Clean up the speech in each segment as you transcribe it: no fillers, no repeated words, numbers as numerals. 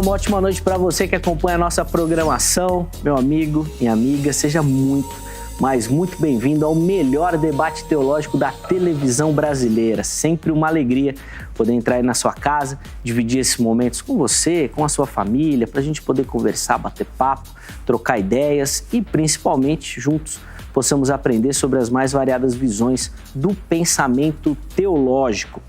uma ótima noite para você que acompanha a nossa programação. Meu amigo, minha amiga, seja muito bem-vindo ao melhor debate teológico da televisão brasileira. Sempre uma alegria poder entrar aí na sua casa, dividir esses momentos com você, com a sua família, para a gente poder conversar, bater papo, trocar ideias e, principalmente, juntos possamos aprender sobre as mais variadas visões do pensamento teológico.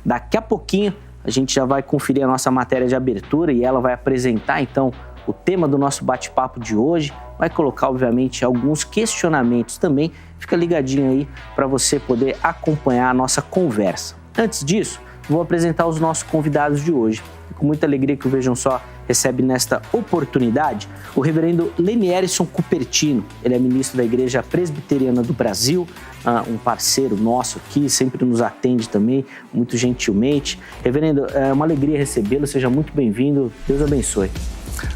Daqui a pouquinho, a gente já vai conferir a nossa matéria de abertura e ela vai apresentar, então, o tema do nosso bate-papo de hoje. Vai colocar, obviamente, alguns questionamentos também. Fica ligadinho aí para você poder acompanhar a nossa conversa. Antes disso, vou apresentar os nossos convidados de hoje. Com muita alegria que o Vejam Só recebe nesta oportunidade o reverendo Lenierson Cupertino. Ele é ministro da Igreja Presbiteriana do Brasil, um parceiro nosso aqui, sempre nos atende também, muito gentilmente. Reverendo, é uma alegria recebê-lo, seja muito bem-vindo, Deus abençoe.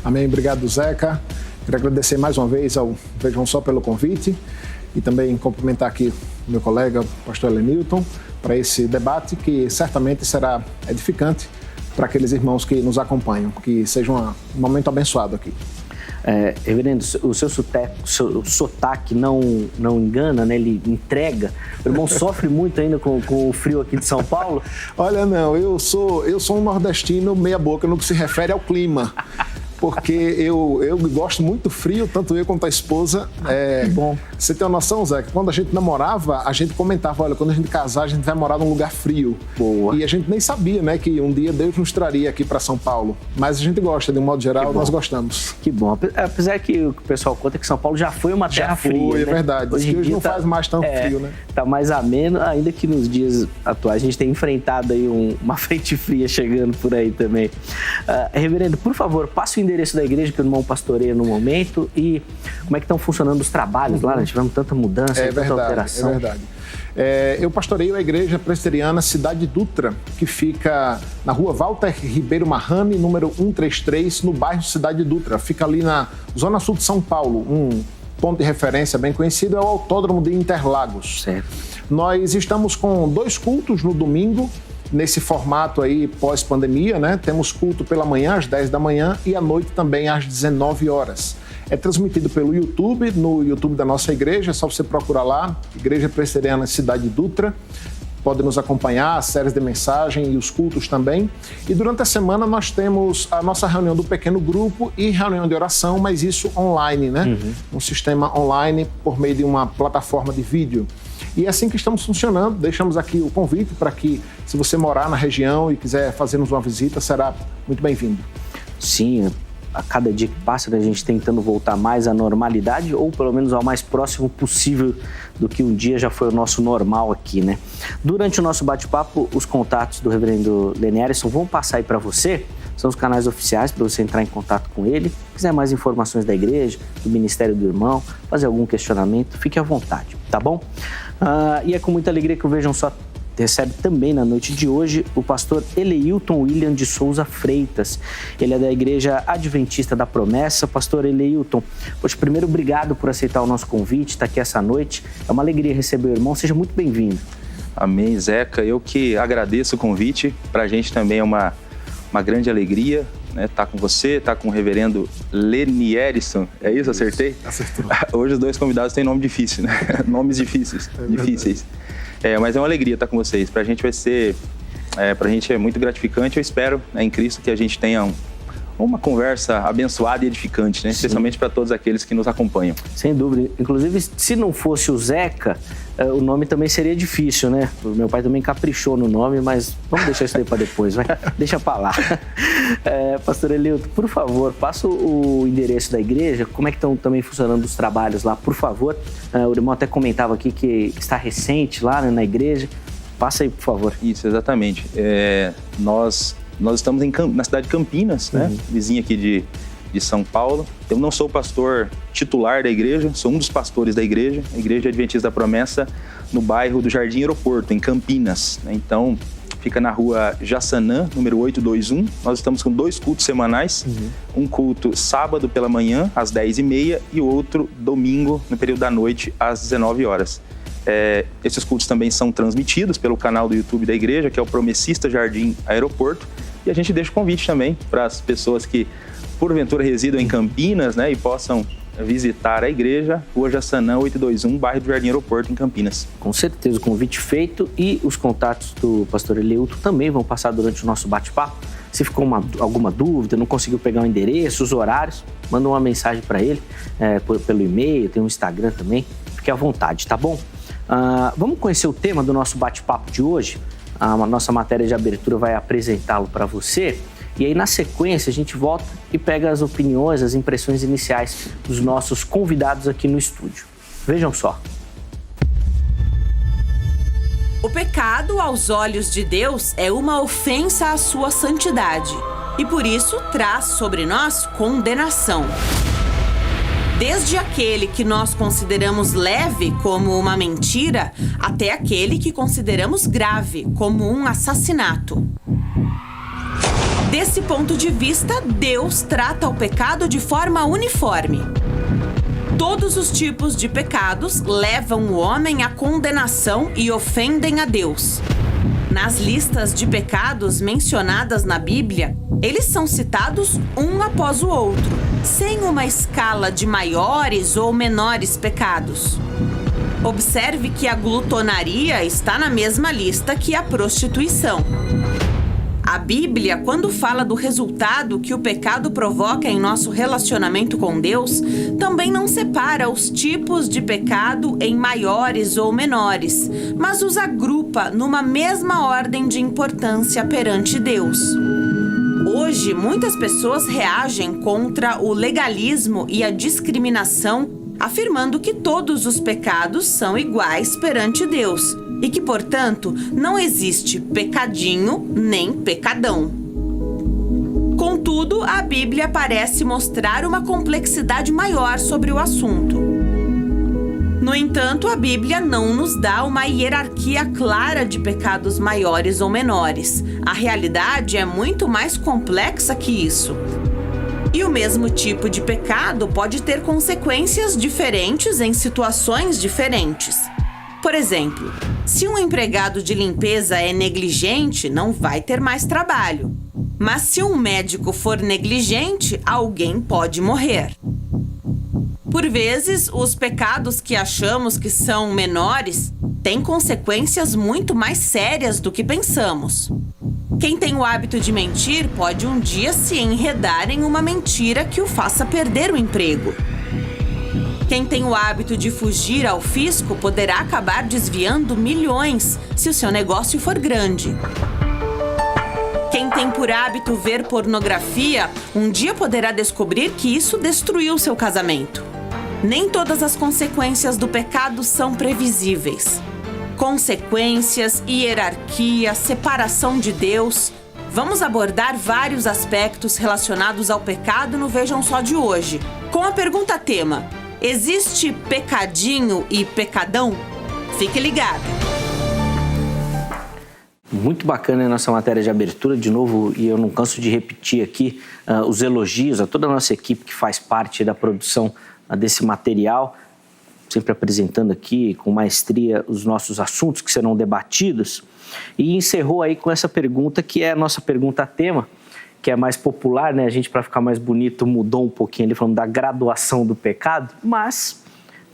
Amém, obrigado, Zeca. Quero agradecer mais uma vez ao Vejam Só pelo convite e também cumprimentar aqui o meu colega, o pastor Lenilton, para esse debate que certamente será edificante para aqueles irmãos que nos acompanham, que seja um momento abençoado aqui. Reverendo, o seu sotaque não engana, né? Ele entrega. O irmão sofre muito ainda com o frio aqui de São Paulo? Olha, não, eu sou um nordestino meia boca no que se refere ao clima. Porque eu gosto muito do frio, tanto eu quanto a esposa. Que bom. Você tem uma noção, Zé, que quando a gente namorava, a gente comentava, olha, quando a gente casar, a gente vai morar num lugar frio. Boa. E a gente nem sabia, né, que um dia Deus nos traria aqui para São Paulo. Mas a gente gosta, de um modo geral, nós gostamos. Que bom. Apesar que o pessoal conta que São Paulo já foi uma terra fria, né? É verdade. Hoje não faz mais tão frio, né? Tá mais ameno, ainda que nos dias atuais a gente tem enfrentado aí uma frente fria chegando por aí também. Reverendo, por favor, passe o endereço da igreja que o irmão pastoreia no momento e como é que estão funcionando os trabalhos lá, né? Tivemos tanta mudança, tanta alteração. É verdade. Eu pastoreio a Igreja Presbiteriana Cidade Dutra, que fica na rua Walter Ribeiro Marrame, número 133, no bairro Cidade Dutra. Fica ali na zona sul de São Paulo. Um ponto de referência bem conhecido é o Autódromo de Interlagos. Certo. Nós estamos com 2 cultos no domingo, nesse formato aí pós-pandemia, né? Temos culto pela manhã às 10 da manhã e à noite também às 19 horas. É transmitido pelo YouTube, no YouTube da nossa igreja, é só você procurar lá, Igreja Presbiteriana Cidade Dutra. Pode nos acompanhar, as séries de mensagem e os cultos também. E durante a semana nós temos a nossa reunião do pequeno grupo e reunião de oração, mas isso online, né? Um sistema online por meio de uma plataforma de vídeo. E é assim que estamos funcionando. Deixamos aqui o convite para que, se você morar na região e quiser fazer-nos uma visita, será muito bem-vindo. Sim, a cada dia que passa, a gente tentando voltar mais à normalidade ou pelo menos ao mais próximo possível do que um dia já foi o nosso normal aqui, né? Durante o nosso bate-papo, os contatos do reverendo Lenierson vão passar aí para você. São os canais oficiais para você entrar em contato com ele. Se quiser mais informações da igreja, do ministério do irmão, fazer algum questionamento, fique à vontade, tá bom? E é com muita alegria que o Vejam Só recebe também na noite de hoje o pastor Eleilton William de Souza Freitas. Ele é da Igreja Adventista da Promessa. Pastor Eleilton, poxa, primeiro, obrigado por aceitar o nosso convite, estar aqui essa noite. É uma alegria receber o irmão, seja muito bem-vindo. Amém, Zeca. Eu que agradeço o convite. Para a gente também é uma grande alegria, né, tá com você, tá com o reverendo Lenierson. É isso? Acertei? Acertou. Hoje os 2 convidados têm nome difícil, né? Nomes difíceis. Mas é uma alegria estar com vocês. Pra gente é muito gratificante. Eu espero, né, em Cristo, que a gente tenha uma conversa abençoada e edificante, né? Especialmente para todos aqueles que nos acompanham. Sem dúvida. Inclusive, se não fosse o Zeca, o nome também seria difícil, né? O meu pai também caprichou no nome, mas vamos deixar isso daí para depois, vai? Deixa para lá. Pastor Eleilton, por favor, passa o endereço da igreja, como é que estão também funcionando os trabalhos lá, por favor. O irmão até comentava aqui que está recente lá, né, na igreja. Passa aí, por favor. Isso, exatamente. Nós estamos na cidade de Campinas, né? Vizinha aqui de São Paulo. Eu não sou pastor titular da igreja, sou um dos pastores da igreja, a Igreja Adventista da Promessa, no bairro do Jardim Aeroporto, em Campinas. Então, fica na rua Jaçanã, número 821. Nós estamos com 2 cultos semanais, um culto sábado pela manhã, às 10h30, e outro domingo, no período da noite, às 19 horas. Esses cultos também são transmitidos pelo canal do YouTube da igreja, que é o Promessista Jardim Aeroporto. E a gente deixa o convite também para as pessoas que, porventura, residam em Campinas, né, e possam visitar a igreja, Rua Jaçanã 821, bairro do Jardim Aeroporto, em Campinas. Com certeza, o convite feito, e os contatos do pastor Eleuto também vão passar durante o nosso bate-papo. Se ficou alguma dúvida, não conseguiu pegar o endereço, os horários, manda uma mensagem para ele pelo e-mail, tem um Instagram também, fique à vontade, tá bom? Vamos conhecer o tema do nosso bate-papo de hoje. A nossa matéria de abertura vai apresentá-lo para você. E aí, na sequência, a gente volta e pega as opiniões, as impressões iniciais dos nossos convidados aqui no estúdio. Vejam só. O pecado, aos olhos de Deus, é uma ofensa à sua santidade e, por isso, traz sobre nós condenação. Desde aquele que nós consideramos leve, como uma mentira, até aquele que consideramos grave, como um assassinato. Desse ponto de vista, Deus trata o pecado de forma uniforme. Todos os tipos de pecados levam o homem à condenação e ofendem a Deus. Nas listas de pecados mencionadas na Bíblia, eles são citados um após o outro, sem uma escala de maiores ou menores pecados. Observe que a glutonaria está na mesma lista que a prostituição. A Bíblia, quando fala do resultado que o pecado provoca em nosso relacionamento com Deus, também não separa os tipos de pecado em maiores ou menores, mas os agrupa numa mesma ordem de importância perante Deus. Hoje, muitas pessoas reagem contra o legalismo e a discriminação, afirmando que todos os pecados são iguais perante Deus e que, portanto, não existe pecadinho nem pecadão. Contudo, a Bíblia parece mostrar uma complexidade maior sobre o assunto. No entanto, a Bíblia não nos dá uma hierarquia clara de pecados maiores ou menores. A realidade é muito mais complexa que isso. E o mesmo tipo de pecado pode ter consequências diferentes em situações diferentes. Por exemplo, se um empregado de limpeza é negligente, não vai ter mais trabalho. Mas se um médico for negligente, alguém pode morrer. Por vezes, os pecados que achamos que são menores têm consequências muito mais sérias do que pensamos. Quem tem o hábito de mentir pode um dia se enredar em uma mentira que o faça perder o emprego. Quem tem o hábito de fugir ao fisco poderá acabar desviando milhões se o seu negócio for grande. Quem tem por hábito ver pornografia, um dia poderá descobrir que isso destruiu seu casamento. Nem todas as consequências do pecado são previsíveis. Consequências, hierarquia, separação de Deus. Vamos abordar vários aspectos relacionados ao pecado no Vejam Só de hoje, com a pergunta tema: existe pecadinho e pecadão? Fique ligado! Muito bacana a nossa matéria de abertura, de novo, e eu não canso de repetir aqui os elogios a toda a nossa equipe que faz parte da produção desse material, sempre apresentando aqui com maestria os nossos assuntos que serão debatidos, e encerrou aí com essa pergunta que é a nossa pergunta tema, que é mais popular, né? A gente, para ficar mais bonito, mudou um pouquinho ali, falando da graduação do pecado, mas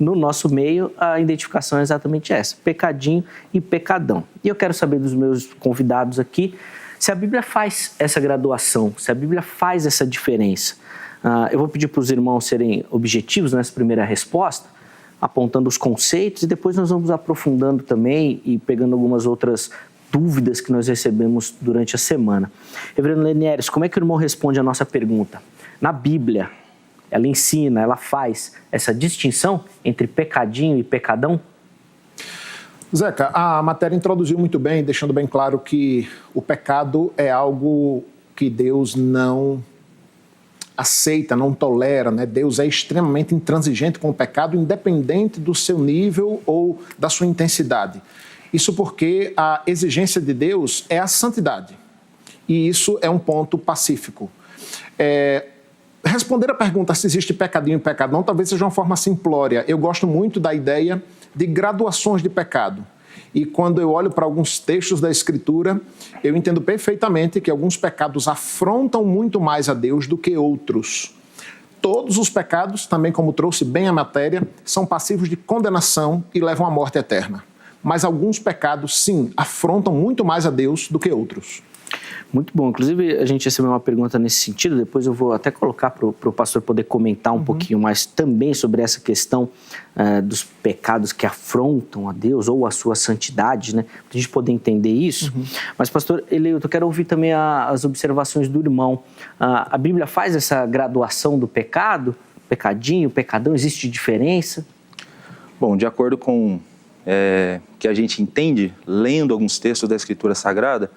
no nosso meio a identificação é exatamente essa: pecadinho e pecadão. E eu quero saber dos meus convidados aqui se a Bíblia faz essa graduação, se a Bíblia faz essa diferença. Eu vou pedir para os irmãos serem objetivos nessa primeira resposta, apontando os conceitos, e depois nós vamos aprofundando também e pegando algumas outras dúvidas que nós recebemos durante a semana. Reverendo Lenieres, como é que o irmão responde a nossa pergunta? Na Bíblia, ela ensina, ela faz essa distinção entre pecadinho e pecadão? Zeca, a matéria introduziu muito bem, deixando bem claro que o pecado é algo que Deus não aceita, não tolera, né? Deus é extremamente intransigente com o pecado, independente do seu nível ou da sua intensidade. Isso porque a exigência de Deus é a santidade. E isso é um ponto pacífico. Responder a pergunta se existe pecadinho e pecadão talvez seja uma forma simplória. Eu gosto muito da ideia de graduações de pecado. E quando eu olho para alguns textos da Escritura, eu entendo perfeitamente que alguns pecados afrontam muito mais a Deus do que outros. Todos os pecados, também como trouxe bem a matéria, são passivos de condenação e levam à morte eterna. Mas alguns pecados, sim, afrontam muito mais a Deus do que outros. Muito bom. Inclusive, a gente recebeu uma pergunta nesse sentido, depois eu vou até colocar para o pastor poder comentar um pouquinho mais também sobre essa questão dos pecados que afrontam a Deus ou a sua santidade, né? Para a gente poder entender isso. Mas, pastor Eleilton, eu quero ouvir também as observações do irmão. A Bíblia faz essa graduação do pecado? Pecadinho, pecadão, existe diferença? Bom, de acordo com que a gente entende, lendo alguns textos da Escritura Sagrada,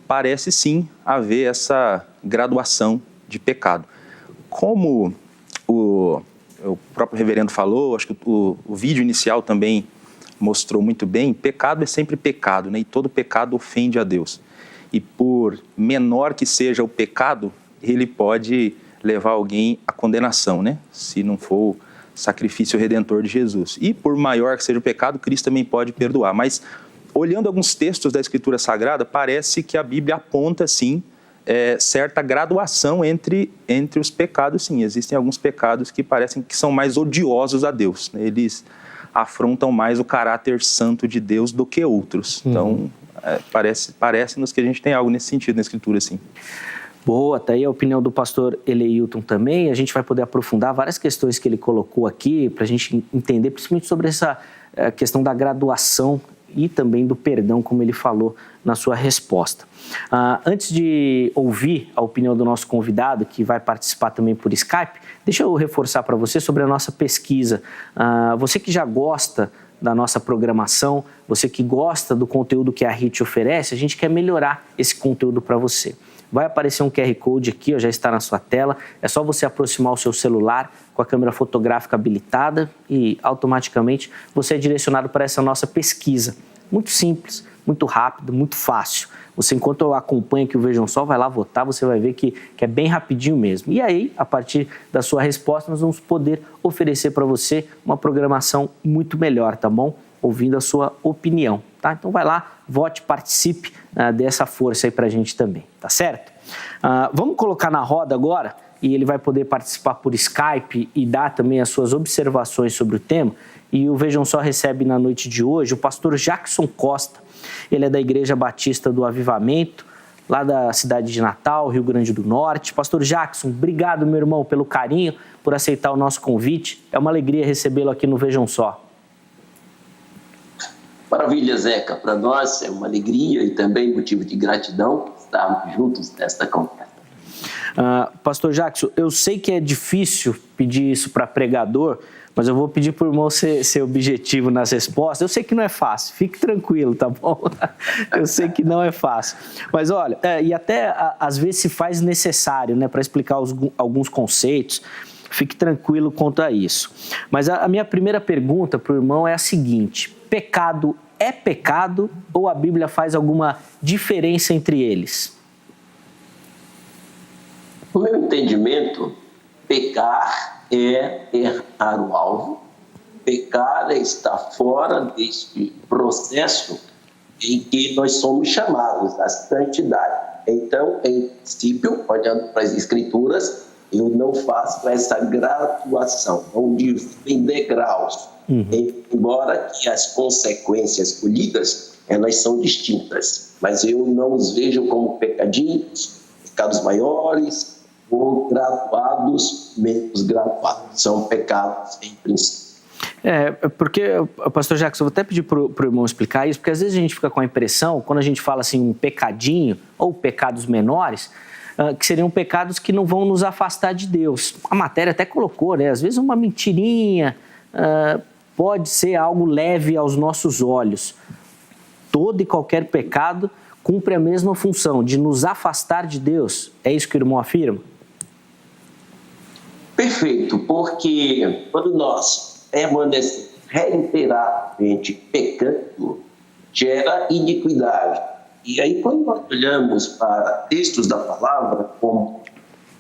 parece sim haver essa graduação de pecado. Como o próprio reverendo falou, acho que o vídeo inicial também mostrou muito bem, pecado é sempre pecado, né? E todo pecado ofende a Deus. E por menor que seja o pecado, ele pode levar alguém à condenação, né? Se não for o sacrifício redentor de Jesus. E por maior que seja o pecado, Cristo também pode perdoar. Mas olhando alguns textos da Escritura Sagrada, parece que a Bíblia aponta, sim, certa graduação entre os pecados, sim. Existem alguns pecados que parecem que são mais odiosos a Deus, né? Eles afrontam mais o caráter santo de Deus do que outros. Então, parece-nos que a gente tem algo nesse sentido na Escritura, sim. Boa, tá aí a opinião do pastor Eleilton também. A gente vai poder aprofundar várias questões que ele colocou aqui para a gente entender, principalmente sobre essa questão da graduação e também do perdão, como ele falou na sua resposta. Antes de ouvir a opinião do nosso convidado, que vai participar também por Skype, deixa eu reforçar para você sobre a nossa pesquisa. Você que já gosta da nossa programação, você que gosta do conteúdo que a RIT oferece, a gente quer melhorar esse conteúdo para você. Vai aparecer um QR Code aqui, já está na sua tela. É só você aproximar o seu celular com a câmera fotográfica habilitada e automaticamente você é direcionado para essa nossa pesquisa. Muito simples, muito rápido, muito fácil. Você, enquanto eu acompanho aqui o Vejam Só, vai lá votar, você vai ver que é bem rapidinho mesmo. E aí, a partir da sua resposta, nós vamos poder oferecer para você uma programação muito melhor, tá bom? Ouvindo a sua opinião, tá? Então vai lá, vote, participe, dê essa força aí pra gente também, tá certo? Vamos colocar na roda agora, e ele vai poder participar por Skype e dar também as suas observações sobre o tema. E o Vejam Só recebe na noite de hoje o pastor Jackson Costa. Ele é da Igreja Batista do Avivamento, lá da cidade de Natal, Rio Grande do Norte. Pastor Jackson, obrigado, meu irmão, pelo carinho, por aceitar o nosso convite. É uma alegria recebê-lo aqui no Vejam Só. Maravilha, Zeca. Para nós é uma alegria e também motivo de gratidão estarmos juntos nesta conversa. Pastor Jackson, eu sei que é difícil pedir isso para pregador, mas eu vou pedir para o irmão ser objetivo nas respostas. Eu sei que não é fácil, fique tranquilo, tá bom? Eu sei que não é fácil. Mas olha, e até às vezes se faz necessário, né, para explicar alguns conceitos. Fique tranquilo quanto a isso. Mas a minha primeira pergunta para o irmão é a seguinte: pecado é pecado ou a Bíblia faz alguma diferença entre eles? No meu entendimento, pecar é errar o alvo, pecar é estar fora deste processo em que nós somos chamados à santidade. Então, em princípio, olhando para as Escrituras, eu não faço essa graduação, não divido em degraus, embora que as consequências colhidas, elas são distintas, mas eu não os vejo como pecadinhos, pecados maiores ou graduados, menos graduados, são pecados em princípio. Porque, pastor Jackson, eu vou até pedir para o irmão explicar isso, porque às vezes a gente fica com a impressão, quando a gente fala assim, um pecadinho ou pecados menores, que seriam pecados que não vão nos afastar de Deus. A matéria até colocou, né? Às vezes uma mentirinha pode ser algo leve aos nossos olhos. Todo e qualquer pecado cumpre a mesma função, de nos afastar de Deus. É isso que o irmão afirma? Perfeito, porque quando nós permanecemos reiteradamente pecando, gera iniquidade. E aí, quando nós olhamos para textos da palavra, como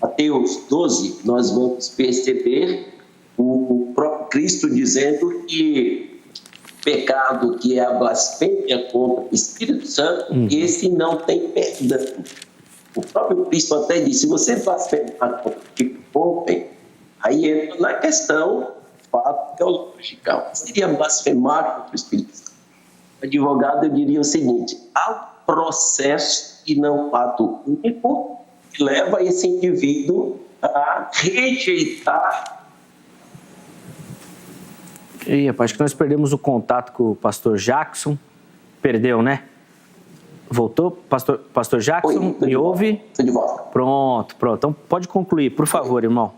Mateus 12, nós vamos perceber o próprio Cristo dizendo que pecado que é a blasfêmia contra o Espírito Santo, esse não tem perdão. O próprio Cristo até disse, se você blasfemar contra o aí entra na questão fato teológica. Seria blasfemar contra o Espírito Santo. O advogado, eu diria o seguinte, há um processo e não fato único que leva esse indivíduo a rejeitar. E rapaz, acho que nós perdemos o contato com o pastor Jackson. Perdeu, né? Voltou? Pastor Jackson, me ouve? Estou de volta. Pronto. Então pode concluir, por favor, irmão.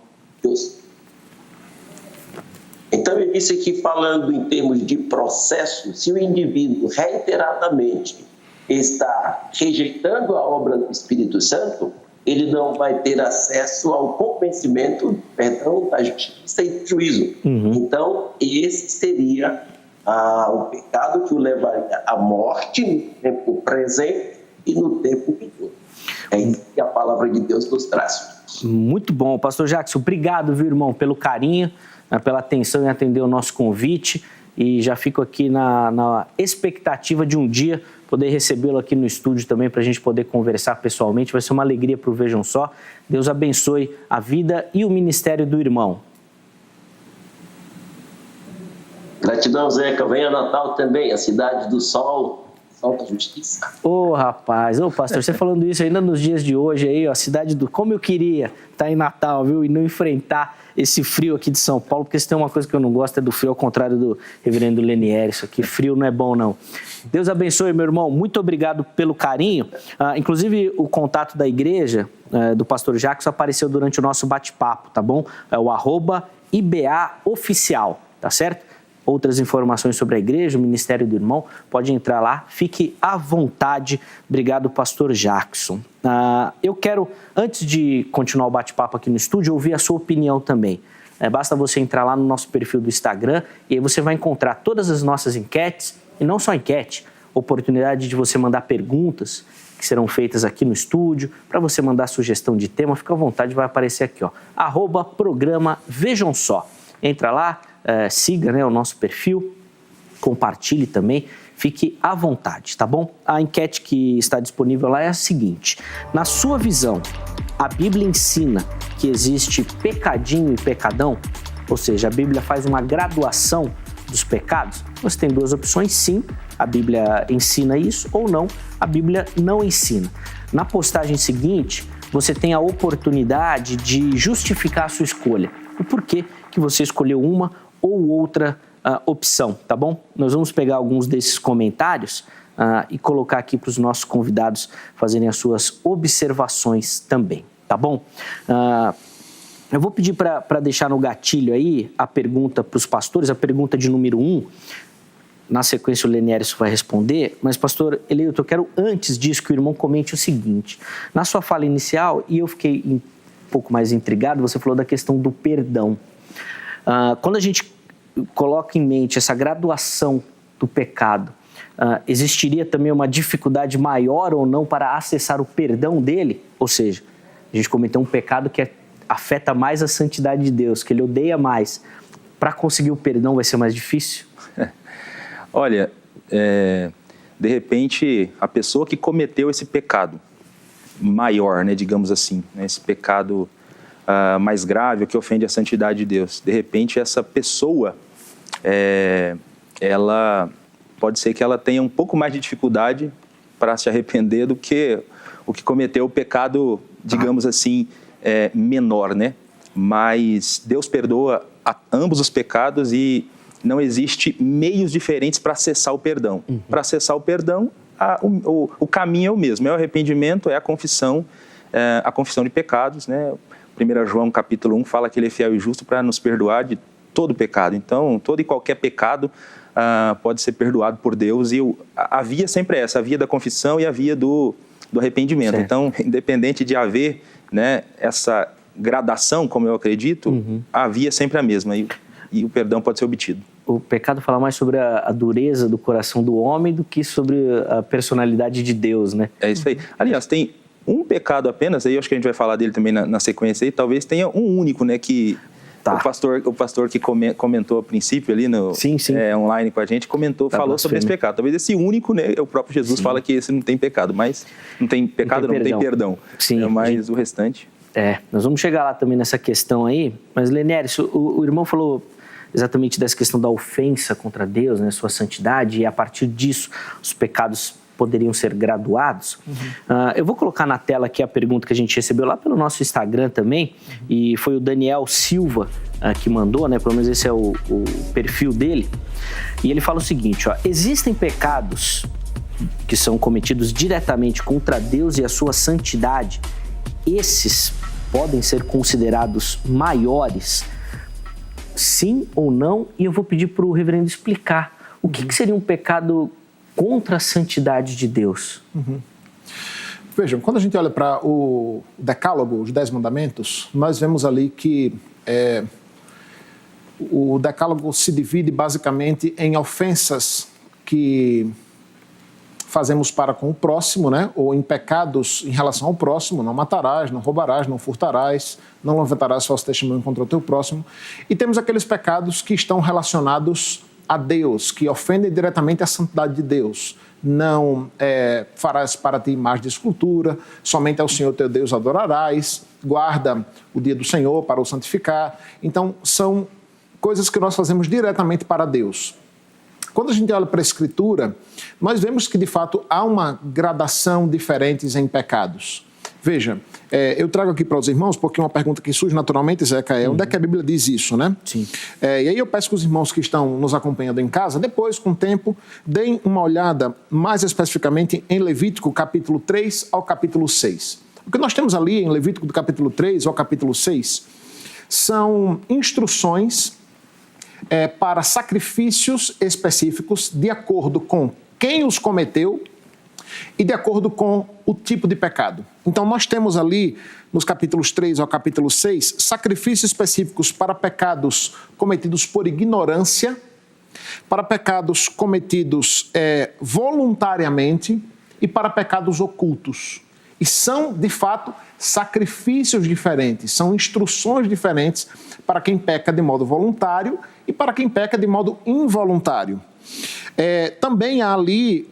Então, eu disse aqui, falando em termos de processo, se o indivíduo reiteradamente está rejeitando a obra do Espírito Santo, ele não vai ter acesso ao convencimento, perdão, da justiça e do juízo. Então, esse seria o pecado que o levaria à morte no tempo presente e no tempo vindouro. É isso que a palavra de Deus nos traz. Muito bom. Pastor Jackson, obrigado, viu, irmão, pelo carinho, pela atenção em atender o nosso convite. E já fico aqui na expectativa de um dia poder recebê-lo aqui no estúdio também para a gente poder conversar pessoalmente. Vai ser uma alegria para o Vejam Só. Deus abençoe a vida e o ministério do irmão. Gratidão, Zeca. Venha Natal também, a cidade do sol, sol da justiça. Rapaz, pastor, você falando isso ainda nos dias de hoje aí, ó, a cidade do... Como eu queria estar em Natal, viu? E não enfrentar esse frio aqui de São Paulo, porque se tem uma coisa que eu não gosto é do frio, ao contrário do reverendo Lenier, isso aqui, frio não é bom não. Deus abençoe, meu irmão, muito obrigado pelo carinho. Inclusive, o contato da igreja, do pastor Jackson, apareceu durante o nosso bate-papo, tá bom? É o @IBAoficial, tá certo? Outras informações sobre a igreja, o ministério do irmão, pode entrar lá, fique à vontade. Obrigado, pastor Jackson. Eu quero, antes de continuar o bate-papo aqui no estúdio, ouvir a sua opinião também. Basta você entrar lá no nosso perfil do Instagram e aí você vai encontrar todas as nossas enquetes, e não só enquete, oportunidade de você mandar perguntas que serão feitas aqui no estúdio, para você mandar sugestão de tema, fica à vontade, vai aparecer aqui, ó, @programa Vejam Só. Entra lá, siga, né, o nosso perfil, compartilhe também, fique à vontade, tá bom? A enquete que está disponível lá é a seguinte: na sua visão, a Bíblia ensina que existe pecadinho e pecadão? Ou seja, a Bíblia faz uma graduação dos pecados? Você tem duas opções: sim, a Bíblia ensina isso, ou não, a Bíblia não ensina. Na postagem seguinte, você tem a oportunidade de justificar a sua escolha. O porquê que você escolheu uma ou outra opção, tá bom? Nós vamos pegar alguns desses comentários e colocar aqui para os nossos convidados fazerem as suas observações também, tá bom? Eu vou pedir para deixar no gatilho aí a pergunta para os pastores, a pergunta de número 1. Na sequência o Lenier vai responder, mas pastor Eleilton, eu quero antes disso que o irmão comente o seguinte. Na sua fala inicial, e eu fiquei um pouco mais intrigado, você falou da questão do perdão. Quando a gente coloca em mente essa graduação do pecado, existiria também uma dificuldade maior ou não para acessar o perdão dele? Ou seja, a gente cometeu um pecado que afeta mais a santidade de Deus, que ele odeia mais. Para conseguir o perdão vai ser mais difícil? Olha, de repente, a pessoa que cometeu esse pecado maior, né, digamos assim, né, esse pecado mais grave, que ofende a santidade de Deus, de repente essa pessoa, ela pode ser que ela tenha um pouco mais de dificuldade para se arrepender do que o que cometeu o pecado, digamos assim, menor, né? Mas Deus perdoa a ambos os pecados e não existe meios diferentes para acessar o perdão. Para acessar o perdão, o caminho é o mesmo, é o arrependimento, é a confissão de pecados, né? 1 João capítulo 1 fala que ele é fiel e justo para nos perdoar de todo pecado. Então, todo e qualquer pecado pode ser perdoado por Deus, e a via sempre é essa, a via da confissão e a via do arrependimento. Certo. Então, independente de haver, né, essa gradação, como eu acredito, a via é sempre a mesma e o perdão pode ser obtido. O pecado fala mais sobre a dureza do coração do homem do que sobre a personalidade de Deus, né? É isso aí. Aliás, tem um pecado apenas, aí eu acho que a gente vai falar dele também na sequência aí, talvez tenha um único, né, que Tá. O pastor que comentou a princípio ali no Sim. Online com a gente, falou sobre esse pecado. Talvez esse único, né? O próprio Jesus fala que esse não tem pecado, mas não tem pecado, não tem perdão. Sim. Mas o restante... Nós vamos chegar lá também nessa questão aí, mas Lenieres, o irmão falou exatamente dessa questão da ofensa contra Deus, né, sua santidade, e a partir disso os pecados poderiam ser graduados. Eu vou colocar na tela aqui a pergunta que a gente recebeu lá pelo nosso Instagram também, e foi o Daniel Silva que mandou, né, pelo menos esse é o perfil dele, e ele fala o seguinte, existem pecados que são cometidos diretamente contra Deus e a sua santidade, esses podem ser considerados maiores, sim ou não? E eu vou pedir para o reverendo explicar o que seria um pecado contra a santidade de Deus. Vejam, quando a gente olha para o Decálogo, os 10 mandamentos, nós vemos ali que o Decálogo se divide basicamente em ofensas que fazemos para com o próximo, né? Ou em pecados em relação ao próximo, não matarás, não roubarás, não furtarás, não levantarás falso testemunho contra o teu próximo. E temos aqueles pecados que estão relacionados a Deus, que ofendem diretamente a santidade de Deus. Não farás para ti imagem de escultura, somente ao Senhor teu Deus adorarás, guarda o dia do Senhor para o santificar. Então, são coisas que nós fazemos diretamente para Deus. Quando a gente olha para a Escritura, nós vemos que, de fato, há uma gradação diferente em pecados. Veja, eu trago aqui para os irmãos, porque uma pergunta que surge naturalmente, Zeca, onde é que a Bíblia diz isso, né? Sim. E aí eu peço que os irmãos que estão nos acompanhando em casa, depois, com o tempo, deem uma olhada mais especificamente em Levítico, capítulo 3 ao capítulo 6. O que nós temos ali em Levítico, do capítulo 3 ao capítulo 6, são instruções para sacrifícios específicos de acordo com quem os cometeu e de acordo com o tipo de pecado. Então, nós temos ali, nos capítulos 3 ao capítulo 6, sacrifícios específicos para pecados cometidos por ignorância, para pecados cometidos voluntariamente e para pecados ocultos. E são, de fato, sacrifícios diferentes, são instruções diferentes para quem peca de modo voluntário e para quem peca de modo involuntário. Também há ali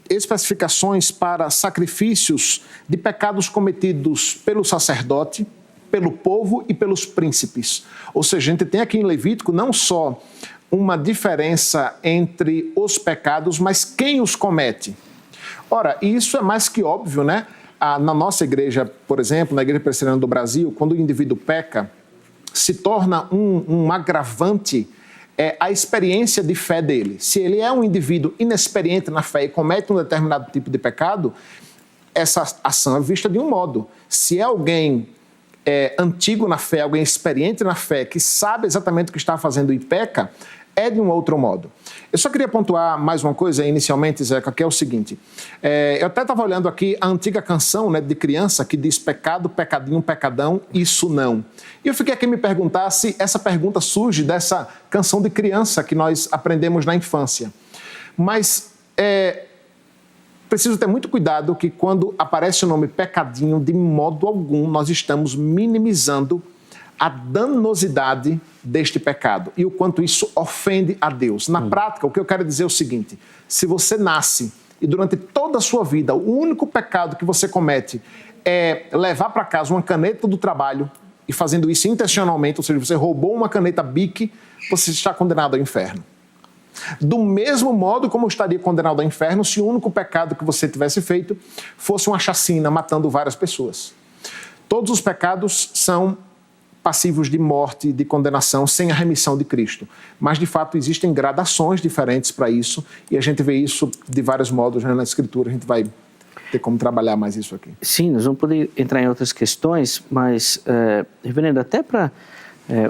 especificações para sacrifícios de pecados cometidos pelo sacerdote, pelo povo e pelos príncipes. Ou seja, a gente tem aqui em Levítico não só uma diferença entre os pecados, mas quem os comete. Ora, isso é mais que óbvio, né? Na nossa igreja, por exemplo, na Igreja Presbiteriana do Brasil, quando o indivíduo peca, se torna um agravante a experiência de fé dele. Se ele é um indivíduo inexperiente na fé e comete um determinado tipo de pecado, essa ação é vista de um modo. Se é alguém antigo na fé, alguém experiente na fé, que sabe exatamente o que está fazendo e peca, é de um outro modo. Eu só queria pontuar mais uma coisa inicialmente, Zeca, que é o seguinte. Eu até estava olhando aqui a antiga canção, né, de criança que diz pecado, pecadinho, pecadão, isso não. E eu fiquei aqui me perguntar se essa pergunta surge dessa canção de criança que nós aprendemos na infância. Mas preciso ter muito cuidado que quando aparece o nome pecadinho, de modo algum nós estamos minimizando a danosidade deste pecado e o quanto isso ofende a Deus. Na prática, o que eu quero dizer é o seguinte: se você nasce e durante toda a sua vida o único pecado que você comete é levar para casa uma caneta do trabalho e fazendo isso intencionalmente, ou seja, você roubou uma caneta Bic, você está condenado ao inferno. Do mesmo modo como estaria condenado ao inferno se o único pecado que você tivesse feito fosse uma chacina matando várias pessoas. Todos os pecados são passivos de morte, de condenação, sem a remissão de Cristo. Mas, de fato, existem gradações diferentes para isso, e a gente vê isso de vários modos, né, na Escritura. A gente vai ter como trabalhar mais isso aqui. Sim, nós vamos poder entrar em outras questões, mas, reverendo, até para...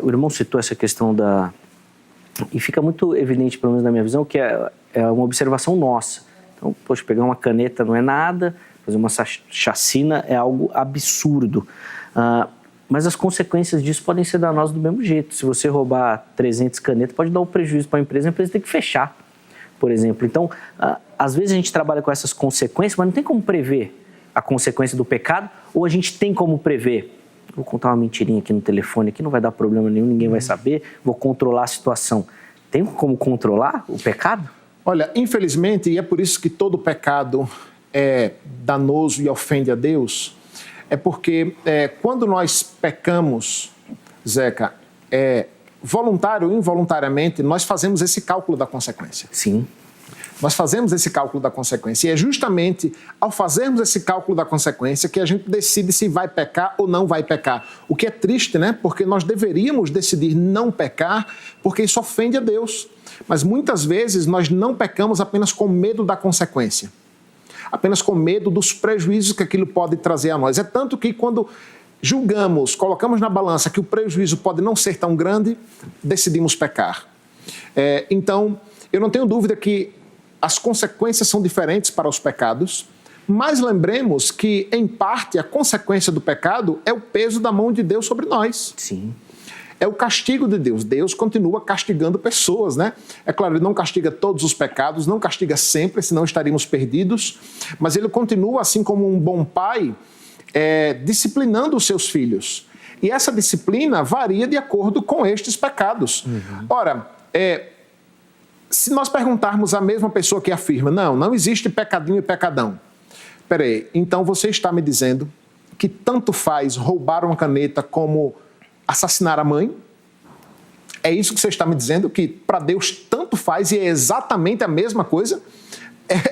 o irmão citou essa questão da... E fica muito evidente, pelo menos na minha visão, que é uma observação nossa. Então, poxa, pegar uma caneta não é nada, fazer uma chacina é algo absurdo. Mas as consequências disso podem ser danosas do mesmo jeito. Se você roubar 300 canetas, pode dar um prejuízo para a empresa tem que fechar, por exemplo. Então, às vezes a gente trabalha com essas consequências, mas não tem como prever a consequência do pecado, ou a gente tem como prever vou contar uma mentirinha aqui no telefone, que não vai dar problema nenhum, ninguém vai saber, vou controlar a situação. Tem como controlar o pecado? Olha, infelizmente, e é por isso que todo pecado é danoso e ofende a Deus, é porque quando nós pecamos, Zeca, voluntário ou involuntariamente, nós fazemos esse cálculo da consequência. Sim. Nós fazemos esse cálculo da consequência. E é justamente ao fazermos esse cálculo da consequência que a gente decide se vai pecar ou não vai pecar. O que é triste, né? Porque nós deveríamos decidir não pecar, porque isso ofende a Deus. Mas muitas vezes nós não pecamos apenas com medo da consequência. Apenas com medo dos prejuízos que aquilo pode trazer a nós. É tanto que quando julgamos, colocamos na balança que o prejuízo pode não ser tão grande, decidimos pecar. Então, eu não tenho dúvida que as consequências são diferentes para os pecados, mas lembremos que, em parte, a consequência do pecado é o peso da mão de Deus sobre nós. Sim. É o castigo de Deus. Deus continua castigando pessoas, né? É claro, Ele não castiga todos os pecados, não castiga sempre, senão estaríamos perdidos, mas Ele continua, assim como um bom pai, disciplinando os seus filhos. E essa disciplina varia de acordo com estes pecados. Ora, se nós perguntarmos à mesma pessoa que afirma, não existe pecadinho e pecadão. Peraí, então você está me dizendo que tanto faz roubar uma caneta como assassinar a mãe? É isso que você está me dizendo? Que para Deus tanto faz e é exatamente a mesma coisa?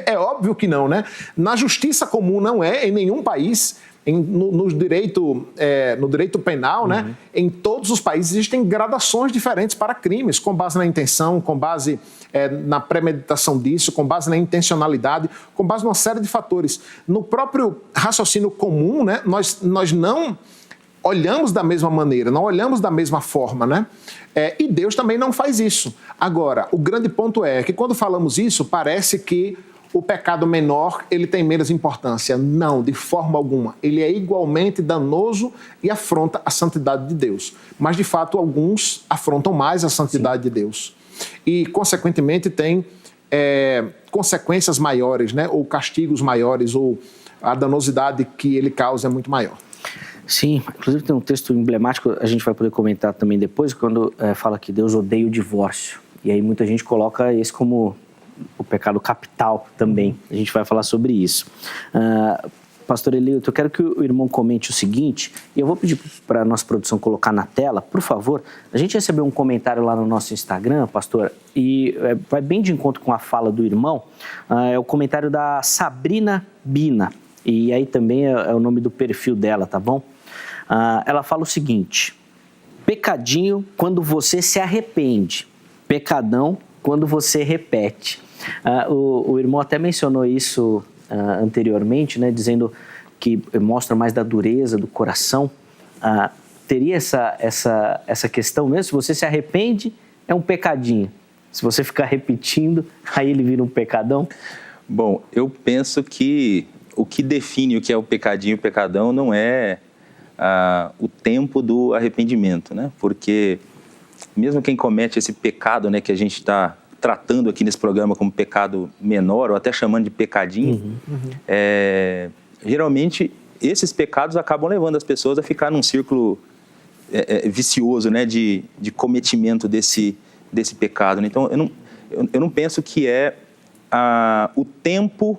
É óbvio que não, né? Na justiça comum não é, em nenhum país. No direito penal, né? Em todos os países existem gradações diferentes para crimes, com base na intenção, com base na premeditação disso, com base na intencionalidade, com base numa série de fatores. No próprio raciocínio comum, né? Nós não olhamos da mesma maneira, não olhamos da mesma forma, né? E Deus também não faz isso. Agora, o grande ponto é que quando falamos isso, parece que o pecado menor, ele tem menos importância. Não, de forma alguma. Ele é igualmente danoso e afronta a santidade de Deus. Mas, de fato, alguns afrontam mais a santidade de Deus. E, consequentemente, tem consequências maiores, né? Ou castigos maiores, ou a danosidade que ele causa é muito maior. Sim, inclusive tem um texto emblemático, a gente vai poder comentar também depois, quando fala que Deus odeia o divórcio. E aí muita gente coloca esse como o pecado capital também. A gente vai falar sobre isso. Pastor Eliuto, eu quero que o irmão comente o seguinte, e eu vou pedir para a nossa produção colocar na tela, por favor. A gente recebeu um comentário lá no nosso Instagram, pastor, e vai bem de encontro com a fala do irmão. É o comentário da Sabrina Bina, e aí também é o nome do perfil dela, tá bom? Ela fala o seguinte: pecadinho quando você se arrepende, pecadão quando você repete. O irmão até mencionou isso anteriormente, né, dizendo que mostra mais da dureza do coração. Teria essa questão mesmo? Se você se arrepende, é um pecadinho. Se você ficar repetindo, aí ele vira um pecadão? Bom, eu penso que o que define o que é o pecadinho e o pecadão não é o tempo do arrependimento, né? Porque mesmo quem comete esse pecado, né, que a gente está tratando aqui nesse programa como pecado menor, ou até chamando de pecadinho, geralmente esses pecados acabam levando as pessoas a ficar num círculo vicioso, né, de cometimento desse pecado. Então, eu não penso que é o tempo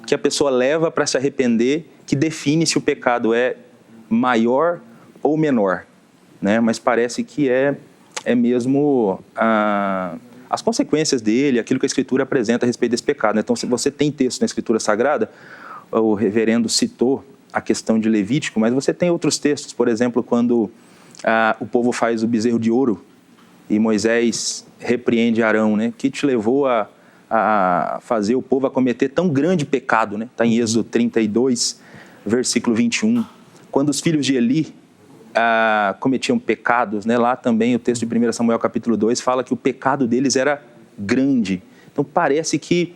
que a pessoa leva para se arrepender que define se o pecado é maior ou menor, né? Mas parece que é mesmo as consequências dele, aquilo que a Escritura apresenta a respeito desse pecado. Então, se você tem texto na Escritura Sagrada, o reverendo citou a questão de Levítico, mas você tem outros textos, por exemplo, quando o povo faz o bezerro de ouro e Moisés repreende Arão, né? Que te levou a fazer o povo a cometer tão grande pecado, né? Está em Êxodo 32, versículo 21. Quando os filhos de Eli cometiam pecados, né? Lá também o texto de 1 Samuel capítulo 2 fala que o pecado deles era grande. Então parece que,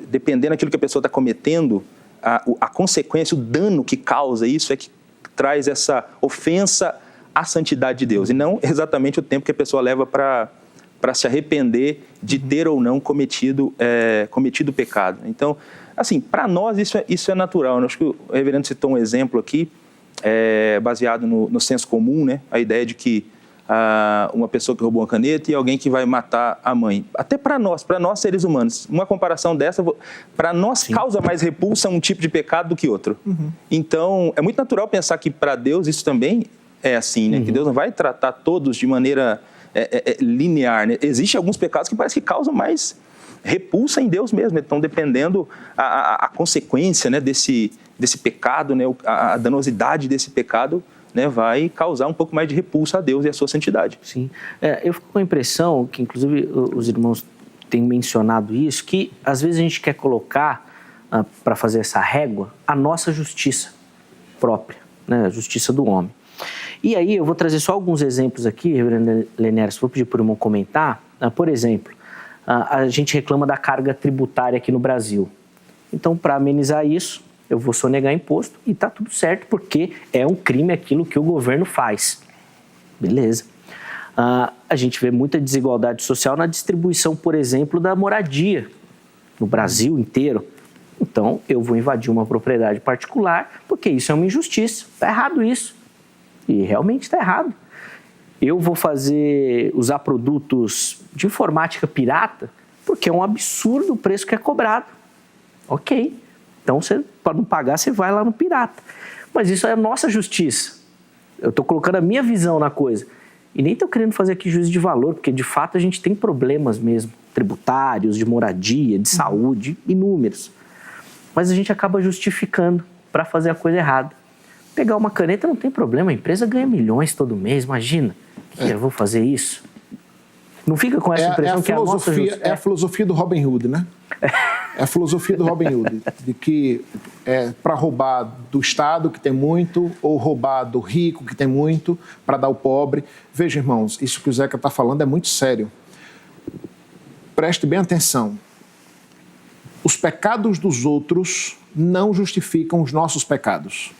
dependendo daquilo que a pessoa está cometendo, a consequência, o dano que causa isso é que traz essa ofensa à santidade de Deus, e não exatamente o tempo que a pessoa leva para se arrepender de ter ou não cometido pecado. Então, assim, para nós isso é natural. Eu acho que o reverendo citou um exemplo aqui baseado no senso comum, né? A ideia de que uma pessoa que roubou uma caneta e alguém que vai matar a mãe. Até para nós seres humanos, uma comparação dessa, para nós causa mais repulsa um tipo de pecado do que outro. Então, é muito natural pensar que para Deus isso também é assim, né? Que Deus não vai tratar todos de maneira linear, né? Existem alguns pecados que parece que causam mais repulsa em Deus mesmo. Então, dependendo a consequência, né, desse pecado, né, a danosidade desse pecado, né, vai causar um pouco mais de repulsa a Deus e a sua santidade. Sim. Eu fico com a impressão que, inclusive, os irmãos têm mencionado isso, que às vezes a gente quer colocar, para fazer essa régua, a nossa justiça própria, né, a justiça do homem. E aí eu vou trazer só alguns exemplos aqui, reverendo Lenério, vou pedir para o irmão comentar. Por exemplo, a gente reclama da carga tributária aqui no Brasil. Então, para amenizar isso, eu vou sonegar imposto e tá tudo certo, porque é um crime aquilo que o governo faz. Beleza. A gente vê muita desigualdade social na distribuição, por exemplo, da moradia no Brasil inteiro. Então, eu vou invadir uma propriedade particular, porque isso é uma injustiça. Está errado isso. E realmente está errado. Eu vou usar produtos de informática pirata, porque é um absurdo o preço que é cobrado. Ok. Então, para não pagar, você vai lá no pirata. Mas isso é a nossa justiça. Eu estou colocando a minha visão na coisa. E nem estou querendo fazer aqui juízo de valor, porque de fato a gente tem problemas mesmo, tributários, de moradia, de saúde, inúmeros. Mas a gente acaba justificando para fazer a coisa errada. Pegar uma caneta não tem problema, a empresa ganha milhões todo mês, imagina. Eu vou fazer isso? Não fica com essa impressão que a nossa justiça... É a filosofia do Robin Hood, né? É a filosofia do Robin Hood, de que para roubar do Estado, que tem muito, ou roubar do rico, que tem muito, para dar ao pobre. Veja, irmãos, isso que o Zeca está falando é muito sério. Preste bem atenção. Os pecados dos outros não justificam os nossos pecados.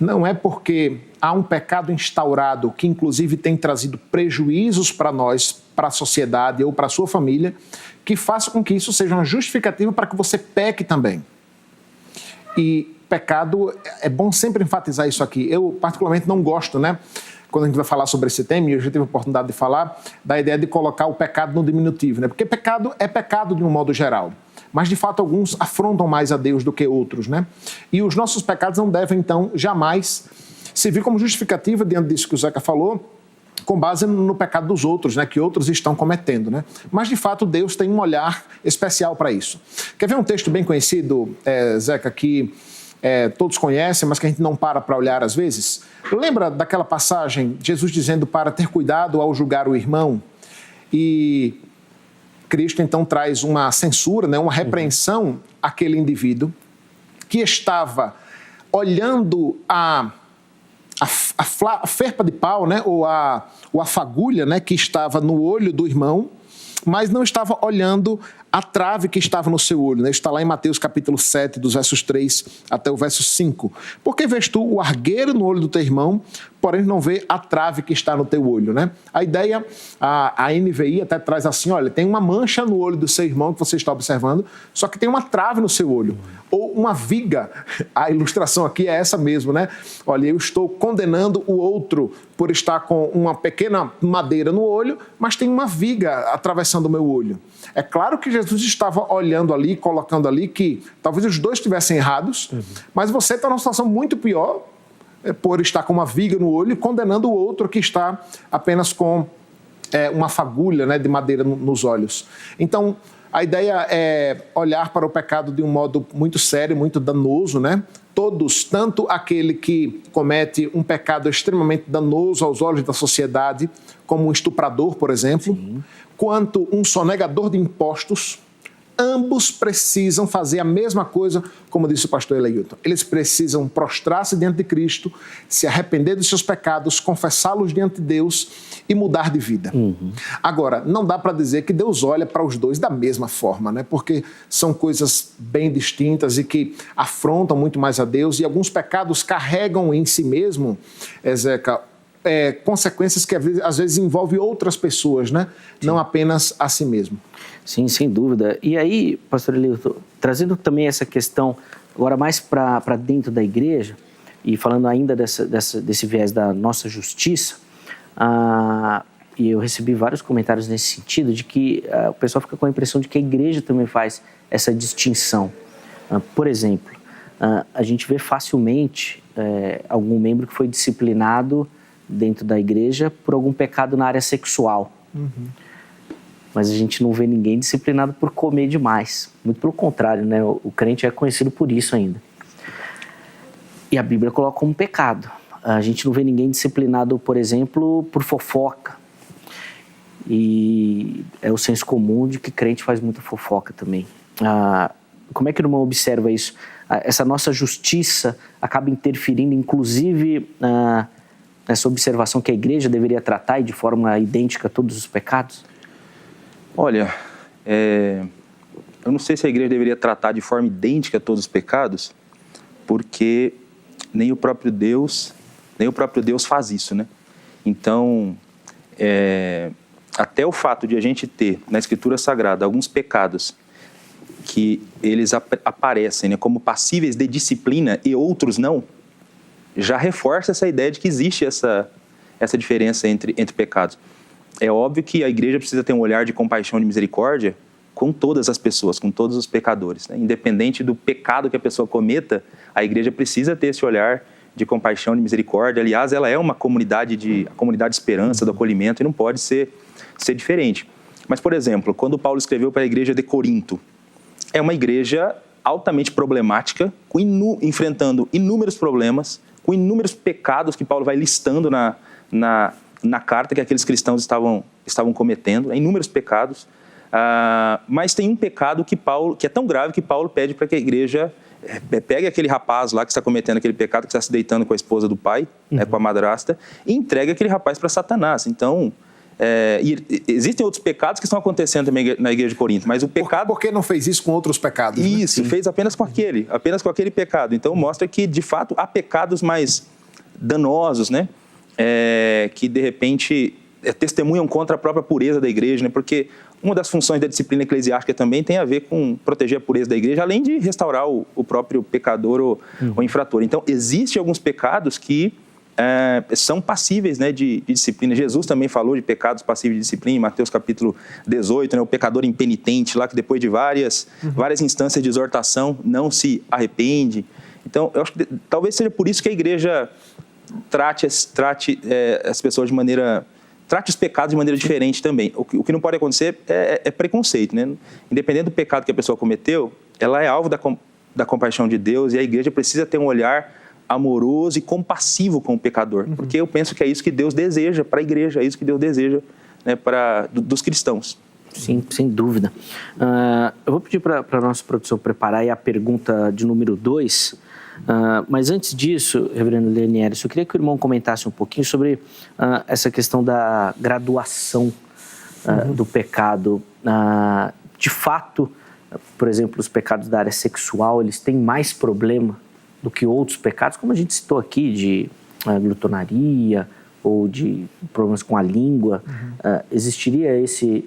Não é porque há um pecado instaurado que, inclusive, tem trazido prejuízos para nós, para a sociedade ou para a sua família, que faça com que isso seja uma justificativa para que você peque também. E pecado, é bom sempre enfatizar isso aqui. Eu, particularmente, não gosto, né? Quando a gente vai falar sobre esse tema, e eu já tive a oportunidade de falar, da ideia de colocar o pecado no diminutivo, né? Porque pecado é pecado de um modo geral. Mas, de fato, alguns afrontam mais a Deus do que outros, né? E os nossos pecados não devem, então, jamais servir como justificativa diante disso que o Zeca falou, com base no pecado dos outros, né? Que outros estão cometendo, né? Mas, de fato, Deus tem um olhar especial para isso. Quer ver um texto bem conhecido, Zeca, que todos conhecem, mas que a gente não para olhar às vezes? Lembra daquela passagem, Jesus dizendo para ter cuidado ao julgar o irmão? E Cristo, então, traz uma censura, né, uma repreensão àquele indivíduo que estava olhando a ferpa de pau, né, ou a fagulha, né, que estava no olho do irmão, mas não estava olhando a trave que estava no seu olho, né? Está lá em Mateus capítulo 7, dos versos 3 até o verso 5. Por que vês tu o argueiro no olho do teu irmão, porém não vê a trave que está no teu olho, né? A ideia, a NVI até traz assim, olha, tem uma mancha no olho do seu irmão que você está observando, só que tem uma trave no seu olho, ou uma viga. A ilustração aqui é essa mesmo, né? Olha, eu estou condenando o outro por estar com uma pequena madeira no olho, mas tem uma viga atravessando o meu olho. É claro que Jesus estava olhando ali, colocando ali que talvez os dois estivessem errados, mas você está numa situação muito pior por estar com uma viga no olho, condenando o outro que está apenas com uma fagulha, né, de madeira nos olhos. Então, a ideia é olhar para o pecado de um modo muito sério, muito danoso, né? Todos, tanto aquele que comete um pecado extremamente danoso aos olhos da sociedade, como um estuprador, por exemplo, quanto um sonegador de impostos, ambos precisam fazer a mesma coisa, como disse o pastor Eleilton. Eles precisam prostrar-se diante de Cristo, se arrepender dos seus pecados, confessá-los diante de Deus e mudar de vida. Agora, não dá para dizer que Deus olha para os dois da mesma forma, né? Porque são coisas bem distintas e que afrontam muito mais a Deus, e alguns pecados carregam em si mesmo, Zeca, consequências que às vezes envolvem outras pessoas, né? Não apenas a si mesmo. Sim, sem dúvida. E aí, pastor Eleilton, trazendo também essa questão agora mais para dentro da igreja, e falando ainda desse viés da nossa justiça, e eu recebi vários comentários nesse sentido, de que o pessoal fica com a impressão de que a igreja também faz essa distinção. Por exemplo, a gente vê facilmente algum membro que foi disciplinado dentro da igreja por algum pecado na área sexual. Mas a gente não vê ninguém disciplinado por comer demais. Muito pelo contrário, né? O crente é conhecido por isso ainda. E a Bíblia coloca como pecado. A gente não vê ninguém disciplinado, por exemplo, por fofoca. E é o senso comum de que crente faz muita fofoca também. Como é que o irmão observa isso? Essa nossa justiça acaba interferindo, inclusive, nessa observação que a igreja deveria tratar e de forma idêntica a todos os pecados? Olha, eu não sei se a igreja deveria tratar de forma idêntica a todos os pecados, porque nem o próprio Deus faz isso, né? Então, até o fato de a gente ter na Escritura Sagrada alguns pecados que eles aparecem, né, como passíveis de disciplina e outros não, já reforça essa ideia de que existe essa diferença entre pecados. É óbvio que a igreja precisa ter um olhar de compaixão e de misericórdia com todas as pessoas, com todos os pecadores, né? Independente do pecado que a pessoa cometa, a igreja precisa ter esse olhar de compaixão e de misericórdia. Aliás, ela é uma comunidade de esperança, do acolhimento, e não pode ser diferente. Mas, por exemplo, quando Paulo escreveu para a igreja de Corinto, é uma igreja altamente problemática, enfrentando inúmeros problemas, com inúmeros pecados que Paulo vai listando na carta que aqueles cristãos estavam cometendo, inúmeros pecados, mas tem um pecado que é tão grave que Paulo pede para que a igreja pegue aquele rapaz lá que está cometendo aquele pecado, que está se deitando com a esposa do pai, né, com a madrasta, e entregue aquele rapaz para Satanás. Então, e existem outros pecados que estão acontecendo também na igreja de Corinto, mas o pecado... Por que não fez isso com outros pecados? Isso, né? Fez apenas com aquele pecado. Então, mostra que, de fato, há pecados mais danosos, né? Que de repente testemunham contra a própria pureza da igreja, né? Porque uma das funções da disciplina eclesiástica também tem a ver com proteger a pureza da igreja, além de restaurar o próprio pecador ou infrator. Então, existem alguns pecados que são passíveis, né, de disciplina. Jesus também falou de pecados passíveis de disciplina, em Mateus capítulo 18, né, o pecador impenitente lá, que depois de várias instâncias de exortação não se arrepende. Então, eu acho que talvez seja por isso que a igreja trate as pessoas de maneira... Trate os pecados de maneira diferente também. O que não pode acontecer é preconceito, né? Independente do pecado que a pessoa cometeu, ela é alvo da compaixão de Deus, e a igreja precisa ter um olhar amoroso e compassivo com o pecador. Porque eu penso que é isso que Deus deseja para a igreja, é isso que Deus deseja, né, dos cristãos. Sim, sem dúvida. Eu vou pedir para a nossa produção preparar aí a pergunta de número 2. Mas antes disso, reverendo Lenieres, eu queria que o irmão comentasse um pouquinho sobre essa questão da graduação do pecado. De fato, por exemplo, os pecados da área sexual, eles têm mais problema do que outros pecados, como a gente citou aqui, de glutonaria ou de problemas com a língua. Existiria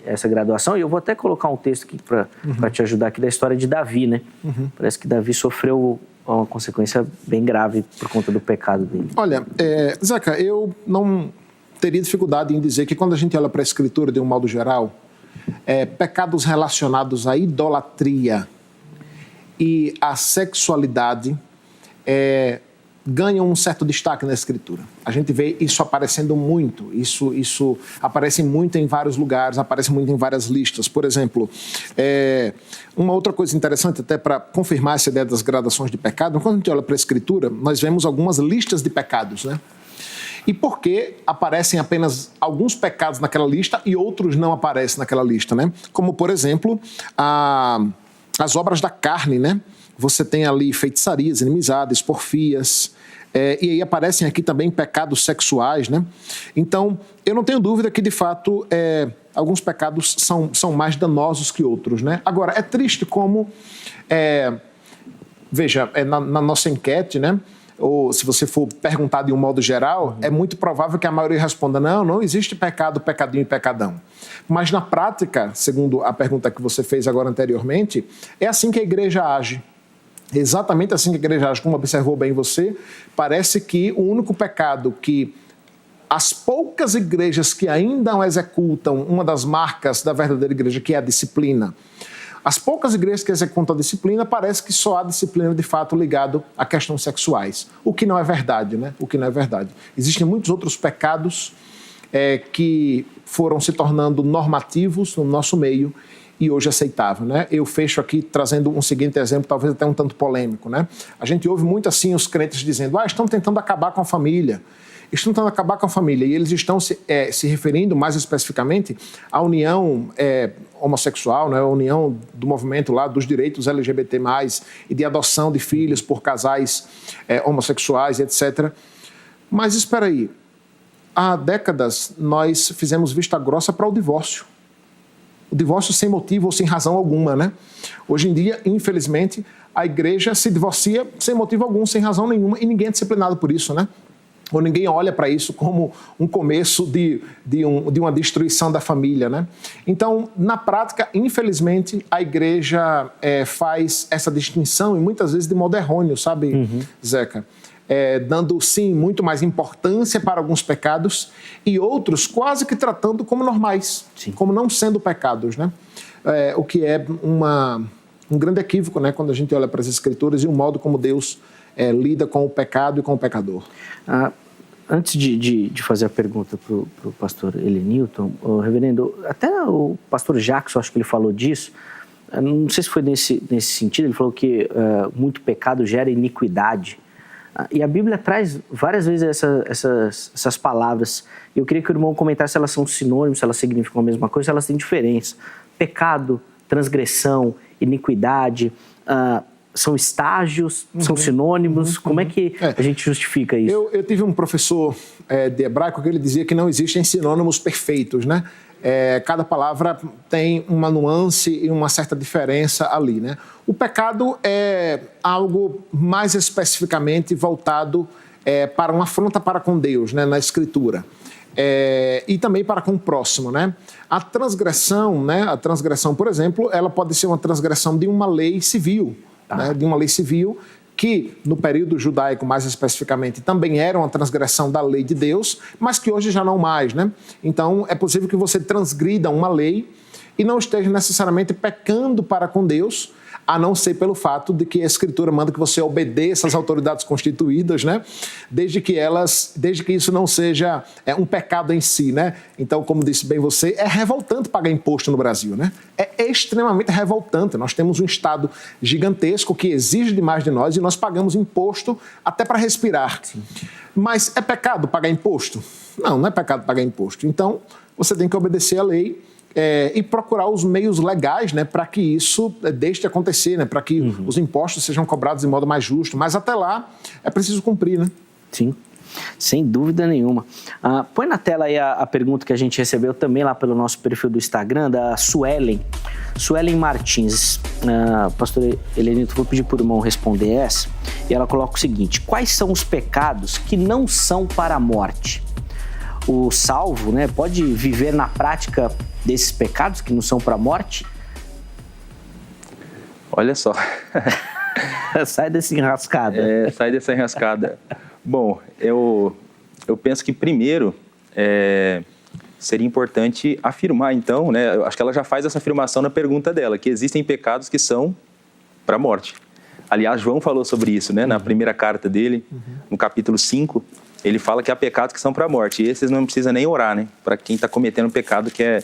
essa graduação? E eu vou até colocar um texto aqui para te ajudar aqui da história de Davi, né? Parece que Davi sofreu uma consequência bem grave por conta do pecado dele. Olha, Zeca, eu não teria dificuldade em dizer que quando a gente olha para a Escritura de um modo geral, pecados relacionados à idolatria e à sexualidade ganham um certo destaque na Escritura. A gente vê isso aparecendo muito, isso aparece muito em vários lugares, aparece muito em várias listas. Por exemplo, uma outra coisa interessante, até para confirmar essa ideia das gradações de pecado, quando a gente olha para a Escritura, nós vemos algumas listas de pecados, né? E por que aparecem apenas alguns pecados naquela lista e outros não aparecem naquela lista, né? Como, por exemplo, as obras da carne, né? Você tem ali feitiçarias, inimizades, porfias, e aí aparecem aqui também pecados sexuais, né? Então, eu não tenho dúvida que, de fato, alguns pecados são mais danosos que outros, né? Agora, é triste como, veja, na nossa enquete, né? Ou se você for perguntar de um modo geral, é muito provável que a maioria responda, não existe pecado, pecadinho e pecadão. Mas na prática, segundo a pergunta que você fez agora anteriormente, é assim que a igreja age. Exatamente assim que a igreja age, como observou bem você, parece que o único pecado que as poucas igrejas que ainda não executam uma das marcas da verdadeira igreja, que é a disciplina, as poucas igrejas que executam a disciplina, parece que só há disciplina de fato ligado a questões sexuais, o que não é verdade, né? O que não é verdade. Existem muitos outros pecados que foram se tornando normativos no nosso meio e hoje aceitável, né? Eu fecho aqui trazendo um seguinte exemplo, talvez até um tanto polêmico, né? A gente ouve muito assim os crentes dizendo, estão tentando acabar com a família. Estão tentando acabar com a família e eles estão se referindo mais especificamente à união homossexual, né? A união do movimento lá dos direitos LGBT+, e de adoção de filhos por casais homossexuais, etc. Mas espera aí, há décadas nós fizemos vista grossa para o divórcio. O divórcio sem motivo ou sem razão alguma, né? Hoje em dia, infelizmente, a igreja se divorcia sem motivo algum, sem razão nenhuma, e ninguém é disciplinado por isso, né? Ou ninguém olha para isso como um começo de uma destruição da família, né? Então, na prática, infelizmente, a igreja faz essa distinção e muitas vezes de modo errôneo, sabe, Zeca? Dando, sim, muito mais importância para alguns pecados e outros quase que tratando como normais, como não sendo pecados, né? O que é um grande equívoco, né? Quando a gente olha para as Escrituras e o modo como Deus lida com o pecado e com o pecador. Antes de fazer a pergunta para o pastor Elenilton, reverendo, até o pastor Jackson, acho que ele falou disso, não sei se foi nesse sentido, ele falou que muito pecado gera iniquidade. E a Bíblia traz várias vezes essas palavras. Eu queria que o irmão comentasse se elas são sinônimos, se elas significam a mesma coisa, se elas têm diferença. Pecado, transgressão, iniquidade, são estágios, são sinônimos? Como é que a gente justifica isso? Eu tive um professor de hebraico que ele dizia que não existem sinônimos perfeitos, né? Cada palavra tem uma nuance e uma certa diferença ali, né? O pecado é algo mais especificamente voltado para uma afronta para com Deus, né, na Escritura. E também para com o próximo, né? A transgressão, né? A transgressão, por exemplo, ela pode ser uma transgressão de uma lei civil, né? De uma lei civil que, no período judaico, mais especificamente, também era uma transgressão da lei de Deus, mas que hoje já não mais, né? Então, é possível que você transgrida uma lei e não esteja necessariamente pecando para com Deus, a não ser pelo fato de que a Escritura manda que você obedeça às autoridades constituídas, né? Desde que isso não seja um pecado em si, né? Então, como disse bem você, é revoltante pagar imposto no Brasil, né? É extremamente revoltante. Nós temos um Estado gigantesco que exige demais de nós e nós pagamos imposto até para respirar. Sim. Mas é pecado pagar imposto? Não é pecado pagar imposto. Então, você tem que obedecer à lei e procurar os meios legais, né, para que isso deixe de acontecer, né, para que os impostos sejam cobrados de modo mais justo. Mas até lá é preciso cumprir, né? Sim, sem dúvida nenhuma. Põe na tela aí a pergunta que a gente recebeu também lá pelo nosso perfil do Instagram, da Suelen Martins. Pastor Elenilton, vou pedir para o irmão responder essa. E ela coloca o seguinte: quais são os pecados que não são para a morte? O salvo, né, pode viver na prática desses pecados que não são para a morte? Olha só. Sai dessa enrascada. Sai dessa enrascada. Bom, eu penso que primeiro seria importante afirmar, então, né, eu acho que ela já faz essa afirmação na pergunta dela, que existem pecados que são para a morte. Aliás, João falou sobre isso, né, na primeira carta dele, no capítulo 5, ele fala que há pecados que são para a morte, e esses não precisa nem orar, né, para quem está cometendo um pecado que é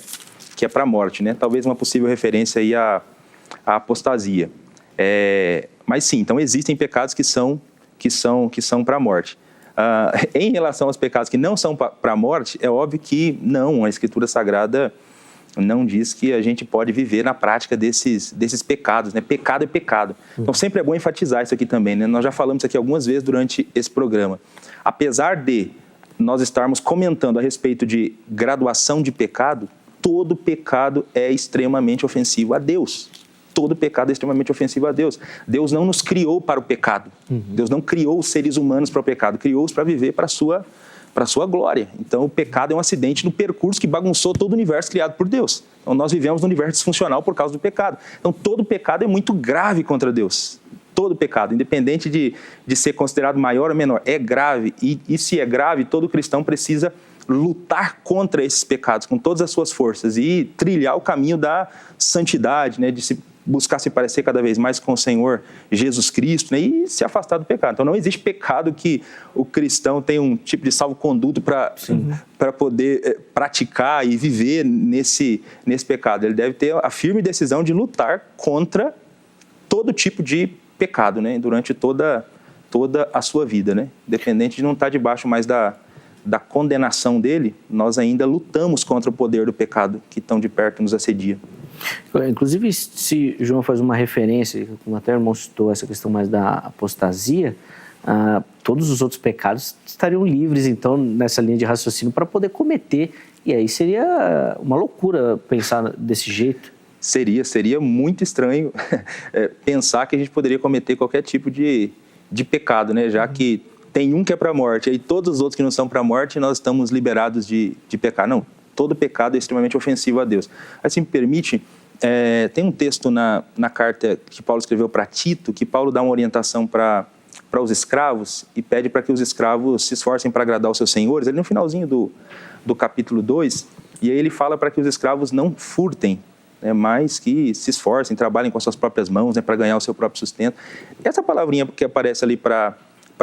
para a morte, né, talvez uma possível referência aí à apostasia. Mas sim, então existem pecados que são para a morte. Em relação aos pecados que não são para a morte, é óbvio que não, a Escritura Sagrada não diz que a gente pode viver na prática desses pecados, né? Pecado é pecado. Então sempre é bom enfatizar isso aqui também, né? Nós já falamos isso aqui algumas vezes durante esse programa. Apesar de nós estarmos comentando a respeito de graduação de pecado, todo pecado é extremamente ofensivo a Deus. Todo pecado é extremamente ofensivo a Deus. Deus não nos criou para o pecado. Deus não criou os seres humanos para o pecado. Criou-os para viver para a sua glória. Então, o pecado é um acidente no percurso que bagunçou todo o universo criado por Deus. Então, nós vivemos num universo disfuncional por causa do pecado. Então, todo pecado é muito grave contra Deus. todo pecado, independente de ser considerado maior ou menor, é grave. E se é grave, todo cristão precisa lutar contra esses pecados com todas as suas forças e trilhar o caminho da santidade, né, de buscar se parecer cada vez mais com o Senhor Jesus Cristo, né, e se afastar do pecado. Então não existe pecado que o cristão tenha um tipo de salvo-conduto para poder praticar e viver nesse pecado. Ele deve ter a firme decisão de lutar contra todo tipo de pecado, né, durante toda a sua vida, né, independente de não estar debaixo mais da condenação dele, nós ainda lutamos contra o poder do pecado que tão de perto nos assedia. Inclusive, se João faz uma referência, como até o irmão citou, essa questão mais da apostasia, todos os outros pecados estariam livres, então, nessa linha de raciocínio, para poder cometer. E aí seria uma loucura pensar desse jeito. Seria muito estranho pensar que a gente poderia cometer qualquer tipo de pecado, né? Já que tem um que é para a morte, e todos os outros que não são para a morte, nós estamos liberados de pecar. Não, todo pecado é extremamente ofensivo a Deus. Assim, me permite, tem um texto na carta que Paulo escreveu para Tito, que Paulo dá uma orientação para os escravos e pede para que os escravos se esforcem para agradar os seus senhores. Ali no finalzinho do capítulo 2, e aí ele fala para que os escravos não furtem, né, mas que se esforcem, trabalhem com as suas próprias mãos, né, para ganhar o seu próprio sustento. E essa palavrinha que aparece ali para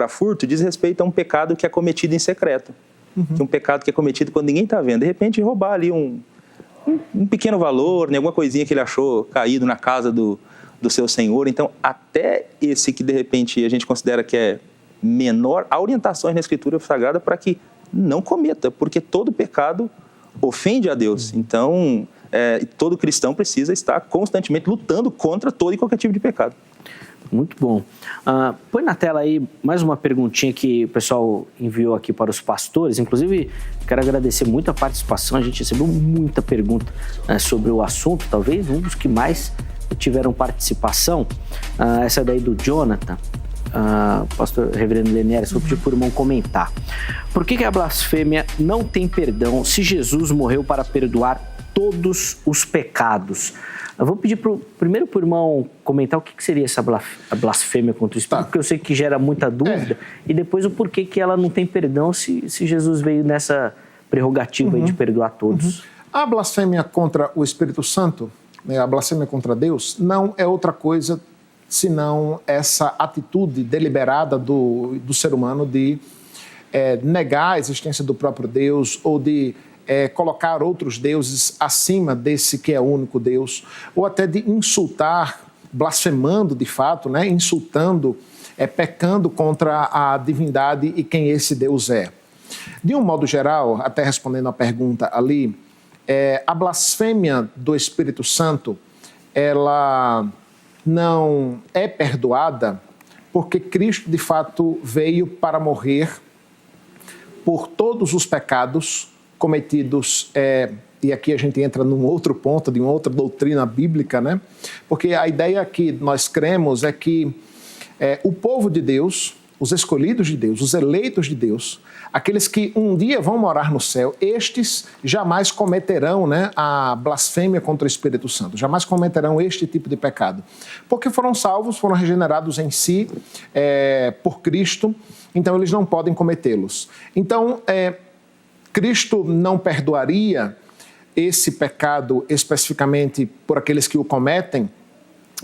furto diz respeito a um pecado que é cometido em secreto. Que é um pecado que é cometido quando ninguém está vendo. De repente, roubar ali um pequeno valor, né, alguma coisinha que ele achou caído na casa do seu senhor. Então, até esse que de repente a gente considera que é menor, há orientações na Escritura Sagrada para que não cometa, porque todo pecado ofende a Deus. Então, todo cristão precisa estar constantemente lutando contra todo e qualquer tipo de pecado. Muito bom. Põe na tela aí mais uma perguntinha que o pessoal enviou aqui para os pastores. Inclusive, quero agradecer muito a participação. A gente recebeu muita pergunta sobre o assunto, talvez um dos que mais tiveram participação. Essa daí do Jonathan, pastor reverendo Lenéres, vou pedir para o irmão comentar. Por que a blasfêmia não tem perdão se Jesus morreu para perdoar todos os pecados? Eu vou pedir primeiro para o irmão comentar o que seria essa blasfêmia contra o Espírito, porque eu sei que gera muita dúvida, e depois o porquê que ela não tem perdão se Jesus veio nessa prerrogativa aí de perdoar todos. A blasfêmia contra o Espírito Santo, né, a blasfêmia contra Deus, não é outra coisa senão essa atitude deliberada do ser humano de negar a existência do próprio Deus ou de colocar outros deuses acima desse que é o único Deus, ou até de insultar, blasfemando de fato, né, insultando, pecando contra a divindade e quem esse Deus é. De um modo geral, até respondendo a pergunta ali, a blasfêmia do Espírito Santo, ela não é perdoada porque Cristo de fato veio para morrer por todos os pecados cometidos, e aqui a gente entra num outro ponto, de uma outra doutrina bíblica, né? Porque a ideia que nós cremos é que o povo de Deus, os escolhidos de Deus, os eleitos de Deus, aqueles que um dia vão morar no céu, estes jamais cometerão, né, a blasfêmia contra o Espírito Santo, jamais cometerão este tipo de pecado, porque foram salvos, foram regenerados em si por Cristo, então eles não podem cometê-los. Então, Cristo não perdoaria esse pecado especificamente por aqueles que o cometem,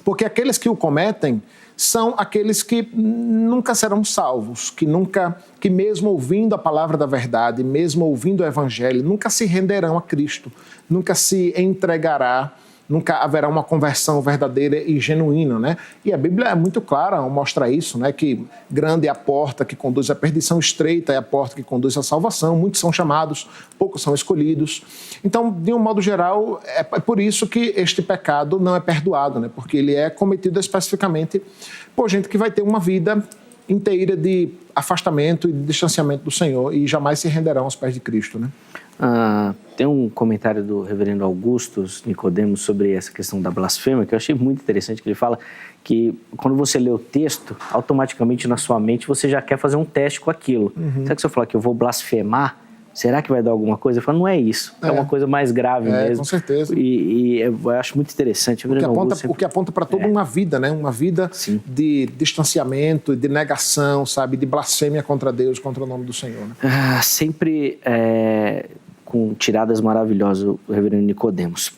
porque aqueles que o cometem são aqueles que nunca serão salvos, que mesmo ouvindo a palavra da verdade, mesmo ouvindo o Evangelho, nunca se renderão a Cristo, nunca se entregará, nunca haverá uma conversão verdadeira e genuína, né? E a Bíblia é muito clara ao mostrar isso, né? Que grande é a porta que conduz à perdição, estreita é a porta que conduz à salvação, muitos são chamados, poucos são escolhidos. Então, de um modo geral, é por isso que este pecado não é perdoado, né? Porque ele é cometido especificamente por gente que vai ter uma vida inteira de afastamento e de distanciamento do Senhor e jamais se renderão aos pés de Cristo, né? Tem um comentário do reverendo Augustus Nicodemos sobre essa questão da blasfêmia que eu achei muito interessante, que ele fala que quando você lê o texto, automaticamente na sua mente você já quer fazer um teste com aquilo. Sabe que se eu falar que eu vou blasfemar, será que vai dar alguma coisa? Eu falo, não é isso, é uma coisa mais grave mesmo. Com certeza. E eu acho muito interessante. O que aponta para toda uma vida, né? Uma vida de distanciamento, de negação, sabe? De blasfêmia contra Deus, contra o nome do Senhor. Né? Sempre com tiradas maravilhosas, o reverendo Nicodemos.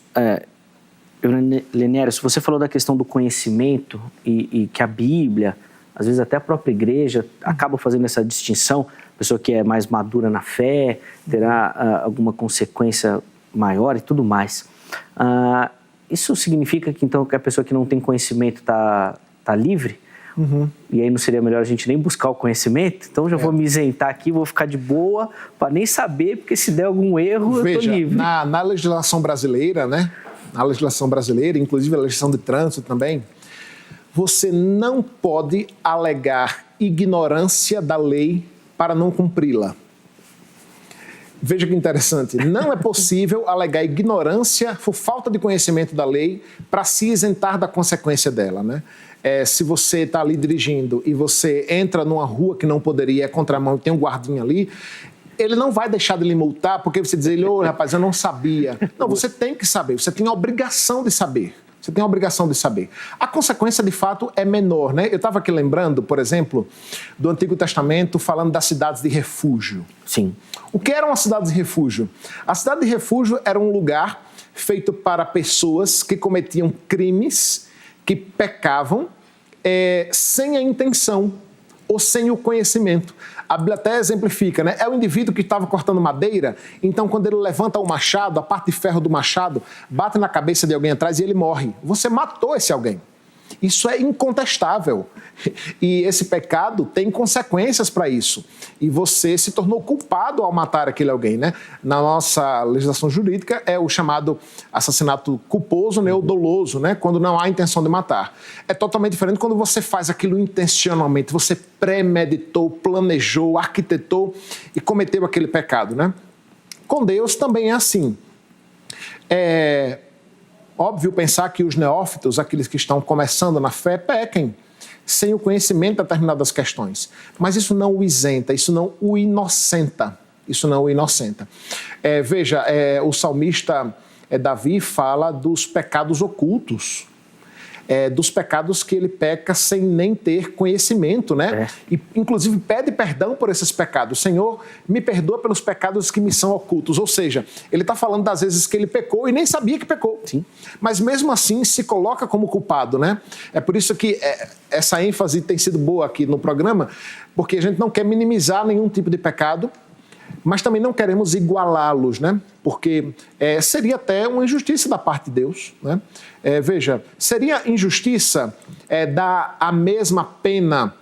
Reverendo Leniero, se você falou da questão do conhecimento e que a Bíblia, às vezes até a própria igreja, acaba fazendo essa distinção, pessoa que é mais madura na fé, terá alguma consequência maior e tudo mais. Isso significa que, então, que a pessoa que não tem conhecimento está livre? E aí não seria melhor a gente nem buscar o conhecimento? Então já vou me isentar aqui, vou ficar de boa, para nem saber, porque se der algum erro, eu estou livre. Na legislação brasileira, né? Na legislação brasileira, inclusive a legislação de trânsito também, você não pode alegar ignorância da lei para não cumpri-la. Veja que interessante, não é possível alegar ignorância por falta de conhecimento da lei para se isentar da consequência dela, né? Se você está ali dirigindo e você entra numa rua que não poderia, é contramão e tem um guardinha ali, ele não vai deixar de lhe multar porque você diz, rapaz, eu não sabia. Não, você tem que saber, você tem a obrigação de saber. Você tem a obrigação de saber. A consequência, de fato, é menor, né? Eu estava aqui lembrando, por exemplo, do Antigo Testamento, falando das cidades de refúgio. Sim. O que eram as cidades de refúgio? A cidade de refúgio era um lugar feito para pessoas que cometiam crimes, que pecavam sem a intenção ou sem o conhecimento. A Bíblia até exemplifica, né? É o indivíduo que estava cortando madeira, então quando ele levanta o machado, a parte de ferro do machado, bate na cabeça de alguém atrás e ele morre. Você matou esse alguém. Isso é incontestável. E esse pecado tem consequências para isso. E você se tornou culpado ao matar aquele alguém, né? Na nossa legislação jurídica é o chamado assassinato culposo, né? Ou doloso, né? Quando não há intenção de matar. É totalmente diferente quando você faz aquilo intencionalmente. Você premeditou, planejou, arquitetou e cometeu aquele pecado, né? Com Deus também é assim. Óbvio pensar que os neófitos, aqueles que estão começando na fé, pequem sem o conhecimento de determinadas questões. Mas isso não o isenta, isso não o inocenta. Isso não o inocenta. Veja, o salmista Davi fala dos pecados ocultos, dos pecados que ele peca sem nem ter conhecimento, né? E, inclusive, pede perdão por esses pecados. Senhor, me perdoa pelos pecados que me são ocultos. Ou seja, ele está falando das vezes que ele pecou e nem sabia que pecou. Sim. Mas, mesmo assim, se coloca como culpado, né? É por isso que essa ênfase tem sido boa aqui no programa, porque a gente não quer minimizar nenhum tipo de pecado, mas também não queremos igualá-los, né? Porque seria até uma injustiça da parte de Deus, né? Veja, seria injustiça dar a mesma pena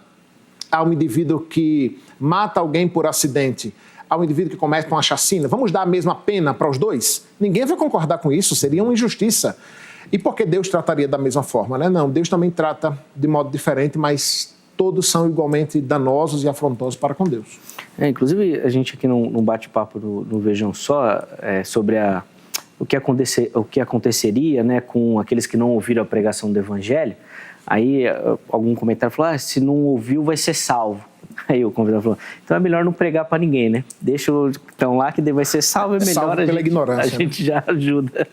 ao indivíduo que mata alguém por acidente, ao indivíduo que comete uma chacina? Vamos dar a mesma pena para os dois? Ninguém vai concordar com isso, seria uma injustiça. E por que Deus trataria da mesma forma, né? Não, Deus também trata de modo diferente, mas todos são igualmente danosos e afrontosos para com Deus. Inclusive, a gente aqui num bate-papo no Vejam Só, sobre o que aconteceria, né, com aqueles que não ouviram a pregação do Evangelho. Aí algum comentário falou, se não ouviu vai ser salvo. Aí o convidado falou, então é melhor não pregar para ninguém, né? Deixa então lá que vai ser salvo, é melhor salvo pela ignorância, a gente já ajuda,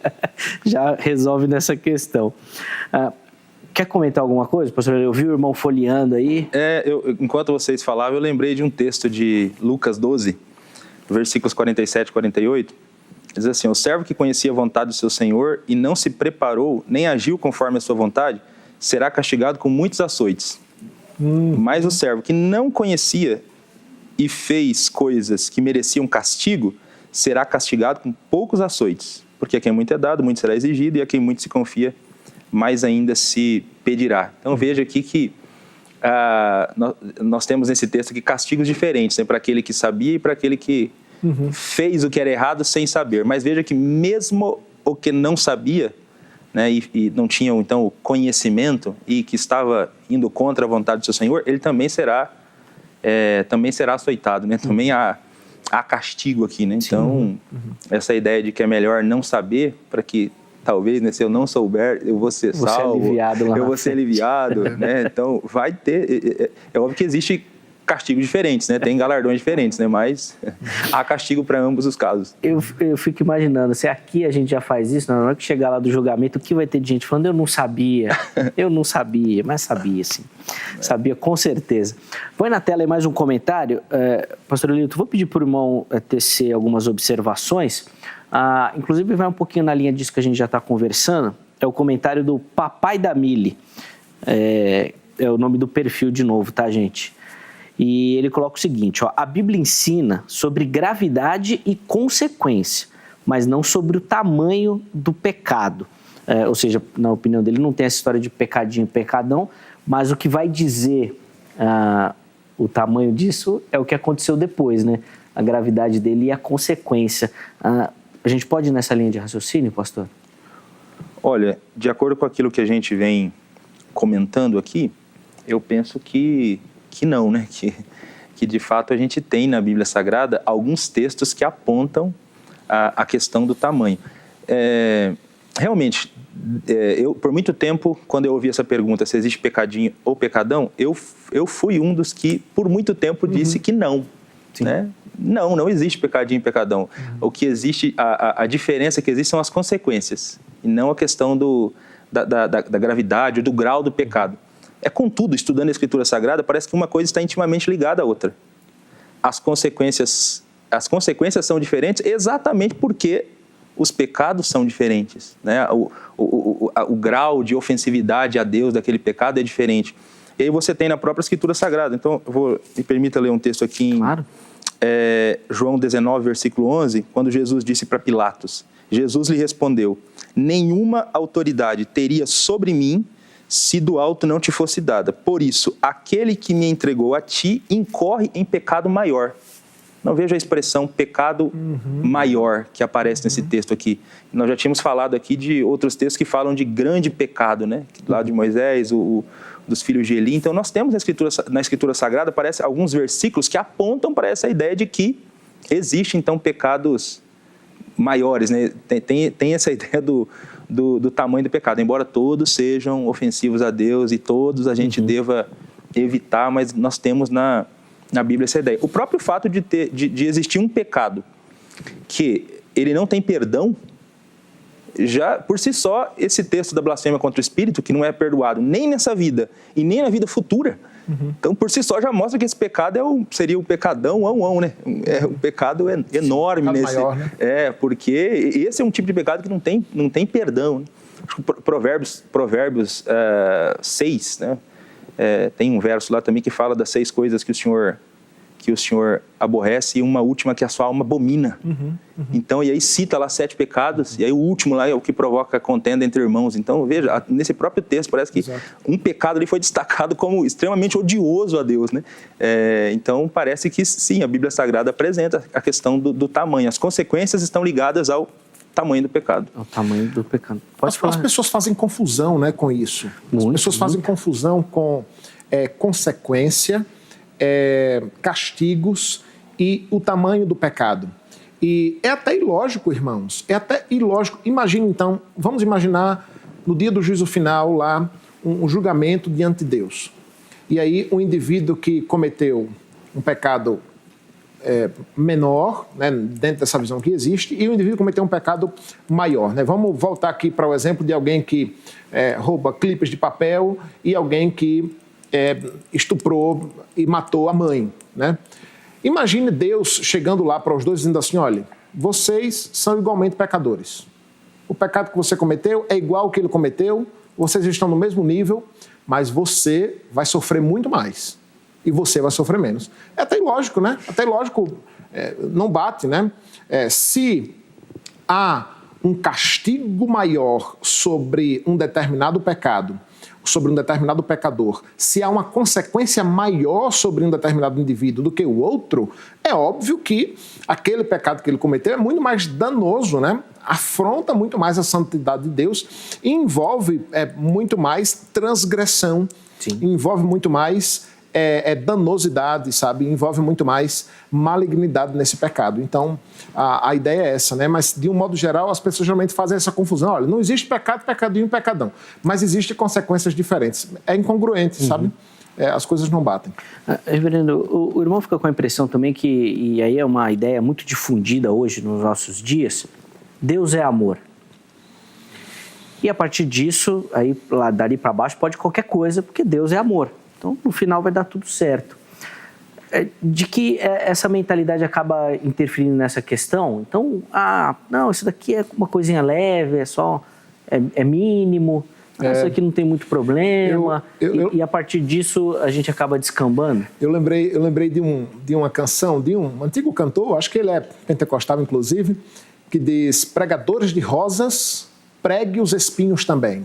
já resolve nessa questão. Quer comentar alguma coisa, professor? Eu vi o irmão folheando aí. Enquanto vocês falavam, eu lembrei de um texto de Lucas 12, versículos 47 e 48. Diz assim, o servo que conhecia a vontade do seu senhor e não se preparou, nem agiu conforme a sua vontade, será castigado com muitos açoites. Mas o servo que não conhecia e fez coisas que mereciam castigo, será castigado com poucos açoites. Porque a quem muito é dado, muito será exigido, e a quem muito se confia, mais ainda se pedirá. Então veja aqui que nós temos nesse texto aqui castigos diferentes, né, para aquele que sabia e para aquele que fez o que era errado sem saber. Mas veja que mesmo o que não sabia, né, e não tinha então o conhecimento e que estava indo contra a vontade do seu Senhor, ele também será açoitado, né? Também há castigo aqui, né? Então essa ideia de que é melhor não saber para que talvez, né, se eu não souber, eu vou ser salvo, eu vou ser aliviado, né? Então, vai ter... É óbvio que existe castigos diferentes, né? Tem galardões diferentes, né? Mas há castigo para ambos os casos. Eu fico imaginando, se aqui a gente já faz isso, na hora que chegar lá do julgamento, o que vai ter de gente falando, eu não sabia, mas sabia sim. Sabia com certeza. Põe na tela aí mais um comentário. Pastor Elito, vou pedir para o irmão tecer algumas observações. Inclusive vai um pouquinho na linha disso que a gente já está conversando. É o comentário do Papai da Mili. É o nome do perfil de novo, tá, gente? E ele coloca o seguinte, ó, a Bíblia ensina sobre gravidade e consequência, mas não sobre o tamanho do pecado. Ou seja, na opinião dele, não tem essa história de pecadinho, pecadão, mas o que vai dizer o tamanho disso é o que aconteceu depois, né? A gravidade dele e a consequência. A gente pode ir nessa linha de raciocínio, pastor? Olha, de acordo com aquilo que a gente vem comentando aqui, eu penso que não, né? Que de fato a gente tem na Bíblia Sagrada alguns textos que apontam a questão do tamanho. Realmente, eu por muito tempo, quando eu ouvi essa pergunta, se existe pecadinho ou pecadão, eu fui um dos que por muito tempo disse que não. Né? Não existe pecadinho e pecadão. O que existe, a diferença que existe são as consequências, e não a questão da gravidade ou do grau do pecado. Contudo, estudando a Escritura Sagrada, parece que uma coisa está intimamente ligada à outra. As consequências são diferentes exatamente porque os pecados são diferentes, né? O grau de ofensividade a Deus daquele pecado é diferente. E aí você tem na própria Escritura Sagrada. Então, me permita ler um texto aqui em João 19, versículo 11, quando Jesus disse para Pilatos, Jesus lhe respondeu, nenhuma autoridade teria sobre mim se do alto não te fosse dada. Por isso, aquele que me entregou a ti incorre em pecado maior. Não vejo a expressão pecado maior que aparece nesse texto aqui. Nós já tínhamos falado aqui de outros textos que falam de grande pecado, né? Lá de Moisés, dos filhos de Eli. Então, nós temos na Escritura Sagrada, parece alguns versículos que apontam para essa ideia de que existe, então, pecados maiores, né? Tem essa ideia do tamanho do pecado, embora todos sejam ofensivos a Deus e todos a gente deva evitar, mas nós temos na Bíblia essa ideia. O próprio fato de existir um pecado que ele não tem perdão, já por si só, esse texto da blasfêmia contra o Espírito, que não é perdoado nem nessa vida e nem na vida futura, então por si só já mostra que esse pecado seria o pecadão, né? É um pecado enorme. Maior, né? Porque esse é um tipo de pecado que não tem perdão. Né? Provérbios 6, né? Tem um verso lá também que fala das 6 coisas que o Senhor aborrece e uma última que a sua alma abomina. Então, e aí cita lá 7 pecados, e aí o último lá é o que provoca contenda entre irmãos. Então, veja, nesse próprio texto parece que um pecado ali foi destacado como extremamente odioso a Deus, né? Então, parece que sim, a Bíblia Sagrada apresenta a questão do tamanho. As consequências estão ligadas ao tamanho do pecado. O tamanho do pecado. As pessoas fazem confusão, né, com isso. As pessoas fazem confusão com consequência, castigos e o tamanho do pecado. E é até ilógico, irmãos. É até ilógico. Imagina, então, vamos imaginar no dia do juízo final lá, um julgamento diante de Deus. E aí um indivíduo que cometeu um pecado menor, né, dentro dessa visão que existe, e o indivíduo cometeu um pecado maior. Né? Vamos voltar aqui para o exemplo de alguém que rouba clipes de papel e alguém que estuprou e matou a mãe. Né? Imagine Deus chegando lá para os dois dizendo assim, olha, vocês são igualmente pecadores. O pecado que você cometeu é igual ao que ele cometeu, vocês estão no mesmo nível, mas você vai sofrer muito mais. E você vai sofrer menos. É até ilógico, né? Até ilógico, não bate, né? Se há um castigo maior sobre um determinado pecado, sobre um determinado pecador, se há uma consequência maior sobre um determinado indivíduo do que o outro, é óbvio que aquele pecado que ele cometeu é muito mais danoso, né? Afronta muito mais a santidade de Deus e envolve muito mais transgressão, envolve muito mais danosidade, sabe? Envolve muito mais malignidade nesse pecado. Então, a ideia é essa, né? Mas, de um modo geral, as pessoas geralmente fazem essa confusão. Olha, não existe pecado, pecadinho e pecadão. Mas existem consequências diferentes. É incongruente, sabe? as coisas não batem. Reverendo, o irmão fica com a impressão também que, e aí é uma ideia muito difundida hoje nos nossos dias, Deus é amor. E a partir disso, aí dali para baixo pode qualquer coisa, porque Deus é amor. Então, no final vai dar tudo certo. De que essa mentalidade acaba interferindo nessa questão? Então, não, isso daqui é uma coisinha leve, é mínimo, isso aqui não tem muito problema. E a partir disso, a gente acaba descambando. Eu lembrei de uma canção, de um antigo cantor, acho que ele é pentecostal, inclusive, que diz: pregadores de rosas, pregue os espinhos também.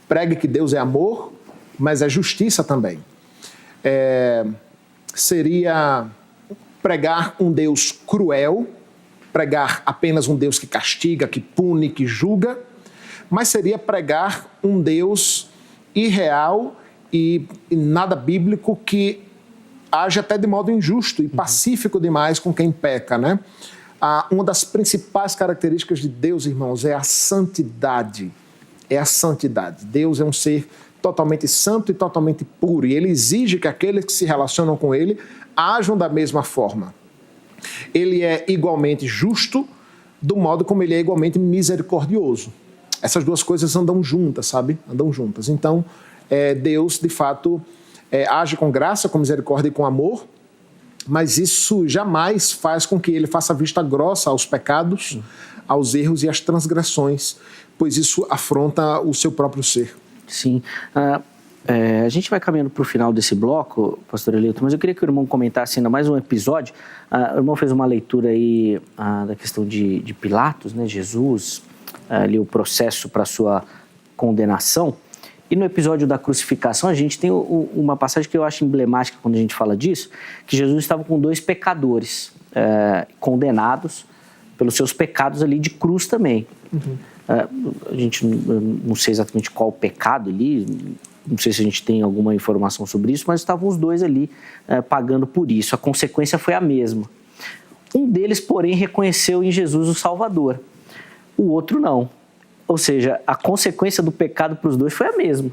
Pregue que Deus é amor, mas é justiça também. Seria pregar um Deus cruel, pregar apenas um Deus que castiga, que pune, que julga, mas seria pregar um Deus irreal e nada bíblico, que age até de modo injusto e pacífico demais com quem peca, né? Uma das principais características de Deus, irmãos, é a santidade. É a santidade. Deus é um ser totalmente santo e totalmente puro, e ele exige que aqueles que se relacionam com ele ajam da mesma forma. Ele é igualmente justo, do modo como ele é igualmente misericordioso. Essas duas coisas andam juntas, sabe? Andam juntas. Então, Deus, de fato, age com graça, com misericórdia e com amor, mas isso jamais faz com que ele faça vista grossa aos pecados, aos erros e às transgressões, pois isso afronta o seu próprio ser. Sim. A gente vai caminhando para o final desse bloco, pastor Eleuto, mas eu queria que o irmão comentasse ainda mais um episódio. O irmão fez uma leitura aí da questão de Pilatos, né? Jesus, ali o processo para sua condenação. E no episódio da crucificação, a gente tem uma passagem que eu acho emblemática quando a gente fala disso, que Jesus estava com 2 pecadores condenados pelos seus pecados ali de cruz também. A gente não sei exatamente qual o pecado ali, não sei se a gente tem alguma informação sobre isso, mas estavam os 2 ali pagando por isso. A consequência foi a mesma. Um deles, porém, reconheceu em Jesus o Salvador. O outro não. Ou seja, a consequência do pecado para os 2 foi a mesma,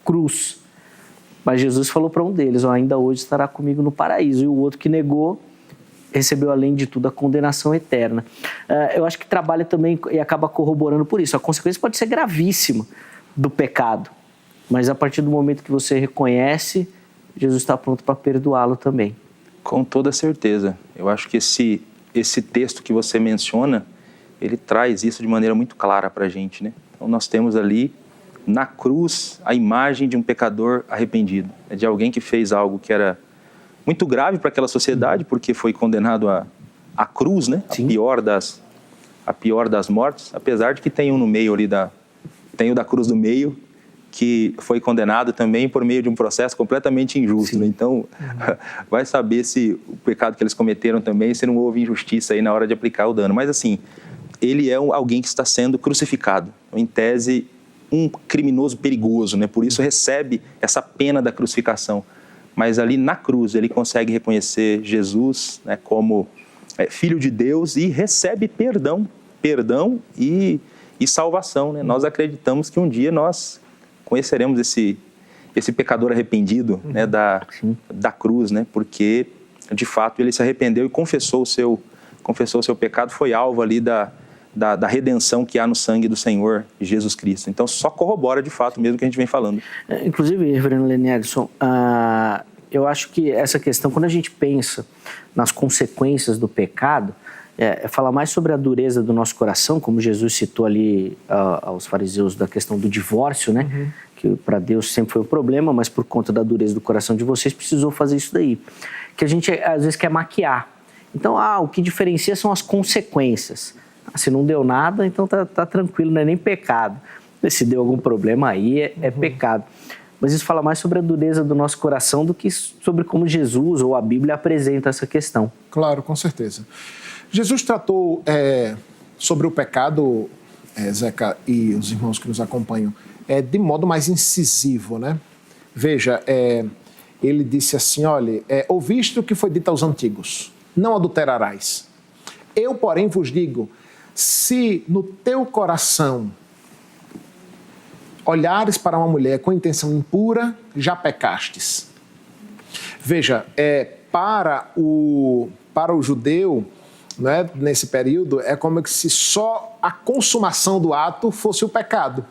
cruz. Mas Jesus falou para um deles: ainda hoje estará comigo no paraíso. E o outro que negou recebeu, além de tudo, a condenação eterna. Eu acho que trabalha também e acaba corroborando por isso. A consequência pode ser gravíssima do pecado, mas a partir do momento que você reconhece, Jesus está pronto para perdoá-lo também. Com toda certeza. Eu acho que esse texto que você menciona, ele traz isso de maneira muito clara para a gente, né? Então nós temos ali na cruz a imagem de um pecador arrependido, de alguém que fez algo que era muito grave para aquela sociedade, porque foi condenado à cruz, né? A pior das mortes, apesar de que tem um no meio ali, tem o da cruz do meio, que foi condenado também por meio de um processo completamente injusto, né? Então, vai saber se o pecado que eles cometeram também, se não houve injustiça aí na hora de aplicar o dano. Mas assim, ele é alguém que está sendo crucificado, em tese um criminoso perigoso, né? Por isso recebe essa pena da crucificação. Mas ali na cruz ele consegue reconhecer Jesus, né, como Filho de Deus, e recebe perdão e salvação, né? Nós acreditamos que um dia nós conheceremos esse pecador arrependido, né, da cruz, né? Porque de fato ele se arrependeu e confessou o seu pecado, foi alvo ali da redenção que há no sangue do Senhor Jesus Cristo. Então só corrobora de fato mesmo que a gente vem falando. Inclusive, reverendo Lenielson, eu acho que essa questão, quando a gente pensa nas consequências do pecado, falar mais sobre a dureza do nosso coração, como Jesus citou ali aos fariseus da questão do divórcio, né? Que para Deus sempre foi um problema, mas por conta da dureza do coração de vocês precisou fazer isso daí. Que a gente às vezes quer maquiar. Então, o que diferencia são as consequências. Se não deu nada, então tá tranquilo, não é nem pecado. Se deu algum problema aí, é pecado. Mas isso fala mais sobre a dureza do nosso coração do que sobre como Jesus ou a Bíblia apresenta essa questão. Claro, com certeza. Jesus tratou sobre o pecado, Zeca e os irmãos que nos acompanham, de modo mais incisivo, né? Veja, ele disse assim, olha, ouviste o que foi dito aos antigos, não adulterarás. Eu, porém, vos digo, se no teu coração olhares para uma mulher com intenção impura, já pecastes. Veja, para o judeu, né, nesse período, é como se só a consumação do ato fosse o pecado.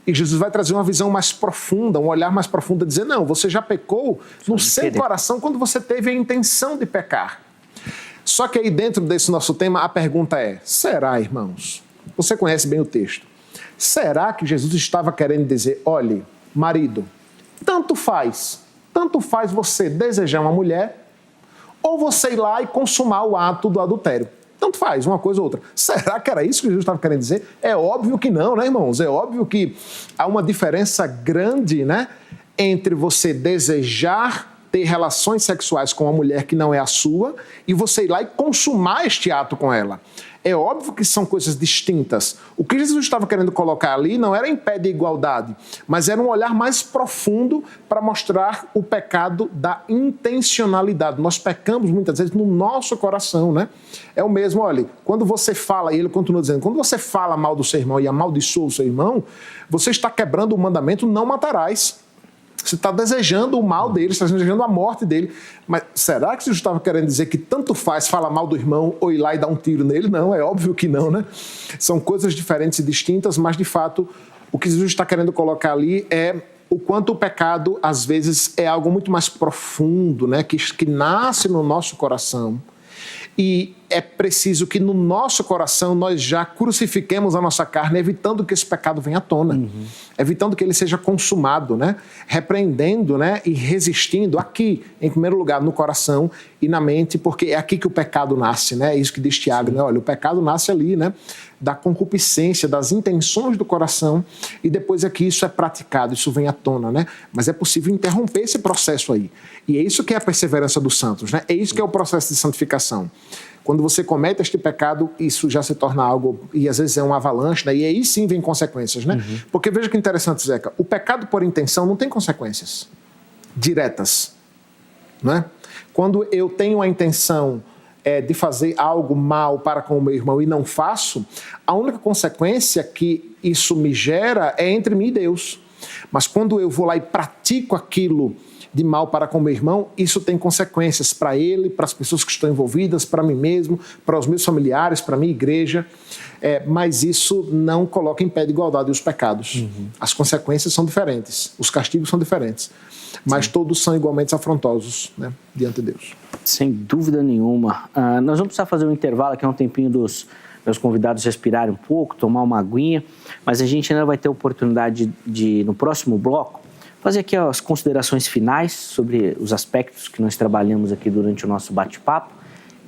E Jesus vai trazer uma visão mais profunda, um olhar mais profundo, dizer, não, você já pecou no seu coração quando você teve a intenção de pecar. Só que aí dentro desse nosso tema, a pergunta é, será, irmãos? Você conhece bem o texto. Será que Jesus estava querendo dizer, olhe, marido, tanto faz você desejar uma mulher ou você ir lá e consumar o ato do adultério. Tanto faz, uma coisa ou outra. Será que era isso que Jesus estava querendo dizer? É óbvio que não, né, irmãos? É óbvio que há uma diferença grande, né, entre você desejar ter relações sexuais com uma mulher que não é a sua e você ir lá e consumar este ato com ela. É óbvio que são coisas distintas. O que Jesus estava querendo colocar ali não era em pé de igualdade, mas era um olhar mais profundo para mostrar o pecado da intencionalidade. Nós pecamos muitas vezes no nosso coração, né? É o mesmo, olha, quando você fala, e ele continua dizendo, quando você fala mal do seu irmão e amaldiçoa o seu irmão, você está quebrando o mandamento não matarás. Você está desejando o mal dele, você está desejando a morte dele. Mas será que Jesus estava querendo dizer que tanto faz falar mal do irmão ou ir lá e dar um tiro nele? Não, é óbvio que não, né? São coisas diferentes e distintas, mas de fato o que Jesus está querendo colocar ali é o quanto o pecado às vezes é algo muito mais profundo, né? Que nasce no nosso coração. E é preciso que no nosso coração nós já crucifiquemos a nossa carne, evitando que esse pecado venha à tona, evitando que ele seja consumado, né? Repreendendo, né? E resistindo aqui, em primeiro lugar, no coração e na mente, porque é aqui que o pecado nasce, né? É isso que diz Tiago, né? Olha, o pecado nasce ali, né? Da concupiscência, das intenções do coração, e depois é que isso é praticado, isso vem à tona, né? Mas é possível interromper esse processo aí. E é isso que é a perseverança dos santos, né? É isso que é o processo de santificação. Quando você comete este pecado, isso já se torna algo, e às vezes é uma avalanche, né? E aí sim vem consequências, né? Porque veja que interessante, Zeca, o pecado por intenção não tem consequências diretas, né? Quando eu tenho a intenção de fazer algo mal para com o meu irmão e não faço, a única consequência que isso me gera é entre mim e Deus. Mas quando eu vou lá e pratico aquilo de mal para com o meu irmão, isso tem consequências para ele, para as pessoas que estão envolvidas, para mim mesmo, para os meus familiares, para a minha igreja, mas isso não coloca em pé de igualdade os pecados. As consequências são diferentes, os castigos são diferentes, mas todos são igualmente afrontosos, né, diante de Deus. Sem dúvida nenhuma. Nós vamos precisar fazer um intervalo aqui, um tempinho dos meus convidados respirarem um pouco, tomar uma aguinha, mas a gente ainda vai ter a oportunidade de, no próximo bloco, fazer aqui as considerações finais sobre os aspectos que nós trabalhamos aqui durante o nosso bate-papo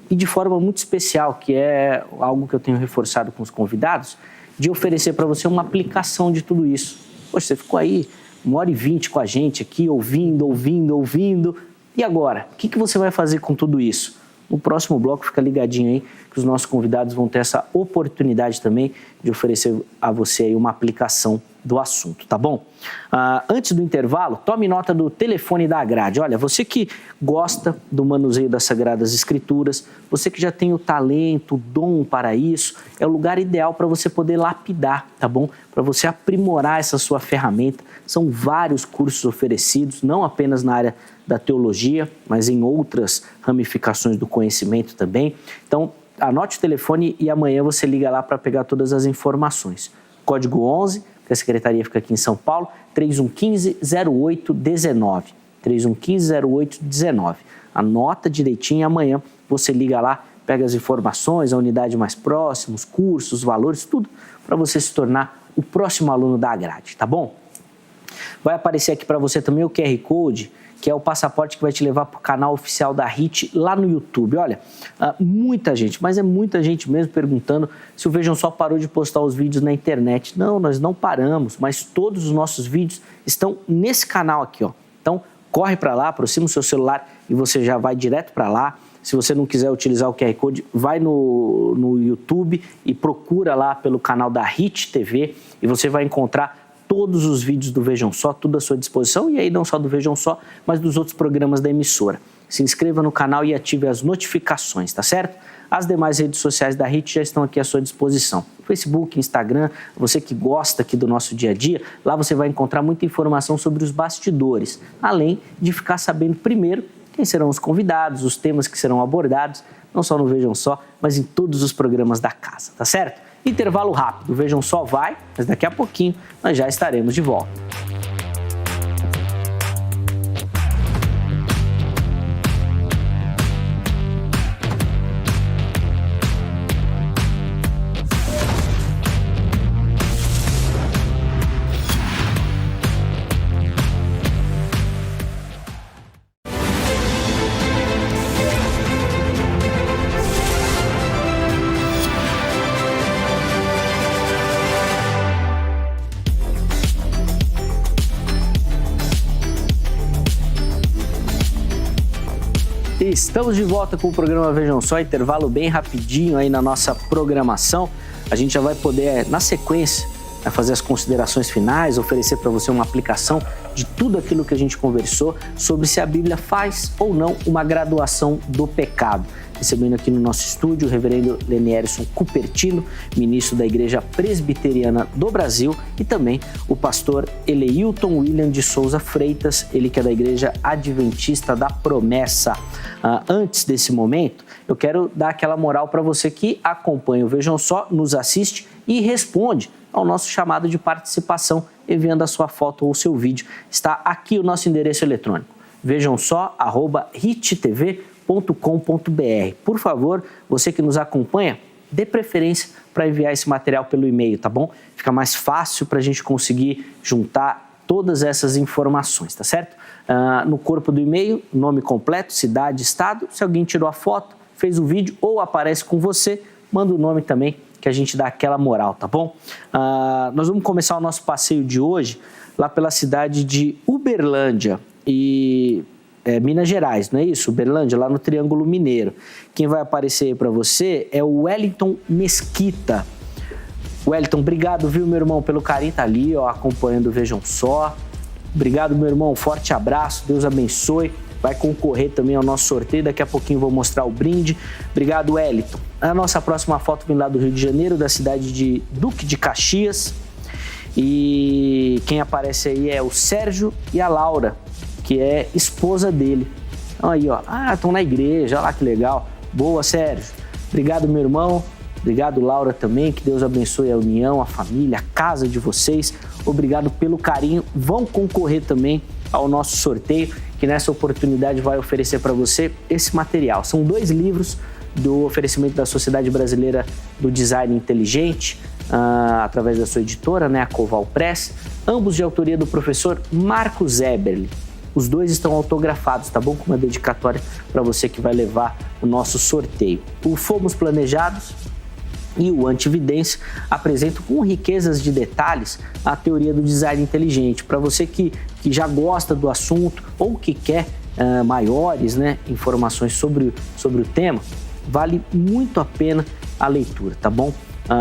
e de forma muito especial, que é algo que eu tenho reforçado com os convidados, de oferecer para você uma aplicação de tudo isso. Poxa, você ficou aí 1h20 com a gente aqui, ouvindo. E agora? O que você vai fazer com tudo isso? No próximo bloco, fica ligadinho aí, que os nossos convidados vão ter essa oportunidade também de oferecer a você aí uma aplicação do assunto, tá bom? Antes do intervalo, tome nota do telefone da grade. Olha, você que gosta do manuseio das Sagradas Escrituras, você que já tem o talento, o dom para isso, é o lugar ideal para você poder lapidar, tá bom? Para você aprimorar essa sua ferramenta. São vários cursos oferecidos, não apenas na área da teologia, mas em outras ramificações do conhecimento também. Então, anote o telefone e amanhã você liga lá para pegar todas as informações. Código 11, que a secretaria fica aqui em São Paulo, 3115-0819. 3115-0819. Anota direitinho e amanhã você liga lá, pega as informações, a unidade mais próxima, os cursos, os valores, tudo para você se tornar o próximo aluno da grade, tá bom? Vai aparecer aqui para você também o QR Code, que é o passaporte que vai te levar para o canal oficial da HIT lá no YouTube. Olha, muita gente, mas é muita gente mesmo perguntando se o Vejam Só parou de postar os vídeos na internet. Não, nós não paramos, mas todos os nossos vídeos estão nesse canal aqui, ó. Então, corre para lá, aproxima o seu celular e você já vai direto para lá. Se você não quiser utilizar o QR Code, vai no YouTube e procura lá pelo canal da HIT TV e você vai encontrar todos os vídeos do Vejam Só, tudo à sua disposição, e aí não só do Vejam Só, mas dos outros programas da emissora. Se inscreva no canal e ative as notificações, tá certo? As demais redes sociais da HIT já estão aqui à sua disposição. Facebook, Instagram, você que gosta aqui do nosso dia a dia, lá você vai encontrar muita informação sobre os bastidores, além de ficar sabendo primeiro quem serão os convidados, os temas que serão abordados, não só no Vejam Só, mas em todos os programas da casa, tá certo? Intervalo rápido, o Vejam Só vai, mas daqui a pouquinho nós já estaremos de volta. Estamos de volta com o programa Vejam Só, intervalo bem rapidinho aí na nossa programação. A gente já vai poder, na sequência, fazer as considerações finais, oferecer para você uma aplicação de tudo aquilo que a gente conversou sobre se a Bíblia faz ou não uma graduação do pecado. Recebendo aqui no nosso estúdio o reverendo Lenierson Cupertino, ministro da Igreja Presbiteriana do Brasil, e também o pastor Eleilton William de Souza Freitas, ele que é da Igreja Adventista da Promessa. Antes desse momento, eu quero dar aquela moral para você que acompanha o Vejam Só, nos assiste e responde ao nosso chamado de participação, enviando a sua foto ou o seu vídeo. Está aqui o nosso endereço eletrônico, vejamsó@rittv.com.br. Por favor, você que nos acompanha, dê preferência para enviar esse material pelo e-mail, tá bom? Fica mais fácil para a gente conseguir juntar todas essas informações, tá certo? No corpo do e-mail, nome completo, cidade, estado. Se alguém tirou a foto, fez o vídeo ou aparece com você, manda o nome também, que a gente dá aquela moral, tá bom? Nós vamos começar o nosso passeio de hoje lá pela cidade de Uberlândia e Minas Gerais, não é isso? Uberlândia, lá no Triângulo Mineiro. Quem vai aparecer aí para você é o Wellington Mesquita. Wellington, obrigado, viu, meu irmão, pelo carinho, tá ali, ó, acompanhando o Vejam Só. Obrigado, meu irmão, forte abraço, Deus abençoe. Vai concorrer também ao nosso sorteio, daqui a pouquinho vou mostrar o brinde. Obrigado, Wellington. A nossa próxima foto vem lá do Rio de Janeiro, da cidade de Duque de Caxias. E quem aparece aí é o Sérgio e a Laura, que é esposa dele. Então aí, ó, estão na igreja, olha lá que legal. Boa, Sérgio. Obrigado, meu irmão. Obrigado, Laura, também. Que Deus abençoe a união, a família, a casa de vocês. Obrigado pelo carinho. Vão concorrer também ao nosso sorteio, que nessa oportunidade vai oferecer para você esse material. São 2 livros do oferecimento da Sociedade Brasileira do Design Inteligente, através da sua editora, né, a Coval Press, ambos de autoria do professor Marcos Eberle. Os 2 estão autografados, tá bom? Com uma dedicatória para você que vai levar o nosso sorteio. O Fomos Planejados e o Antividência apresentam com riquezas de detalhes a teoria do design inteligente. Para você que já gosta do assunto ou que quer maiores, né, informações sobre o tema, vale muito a pena a leitura, tá bom?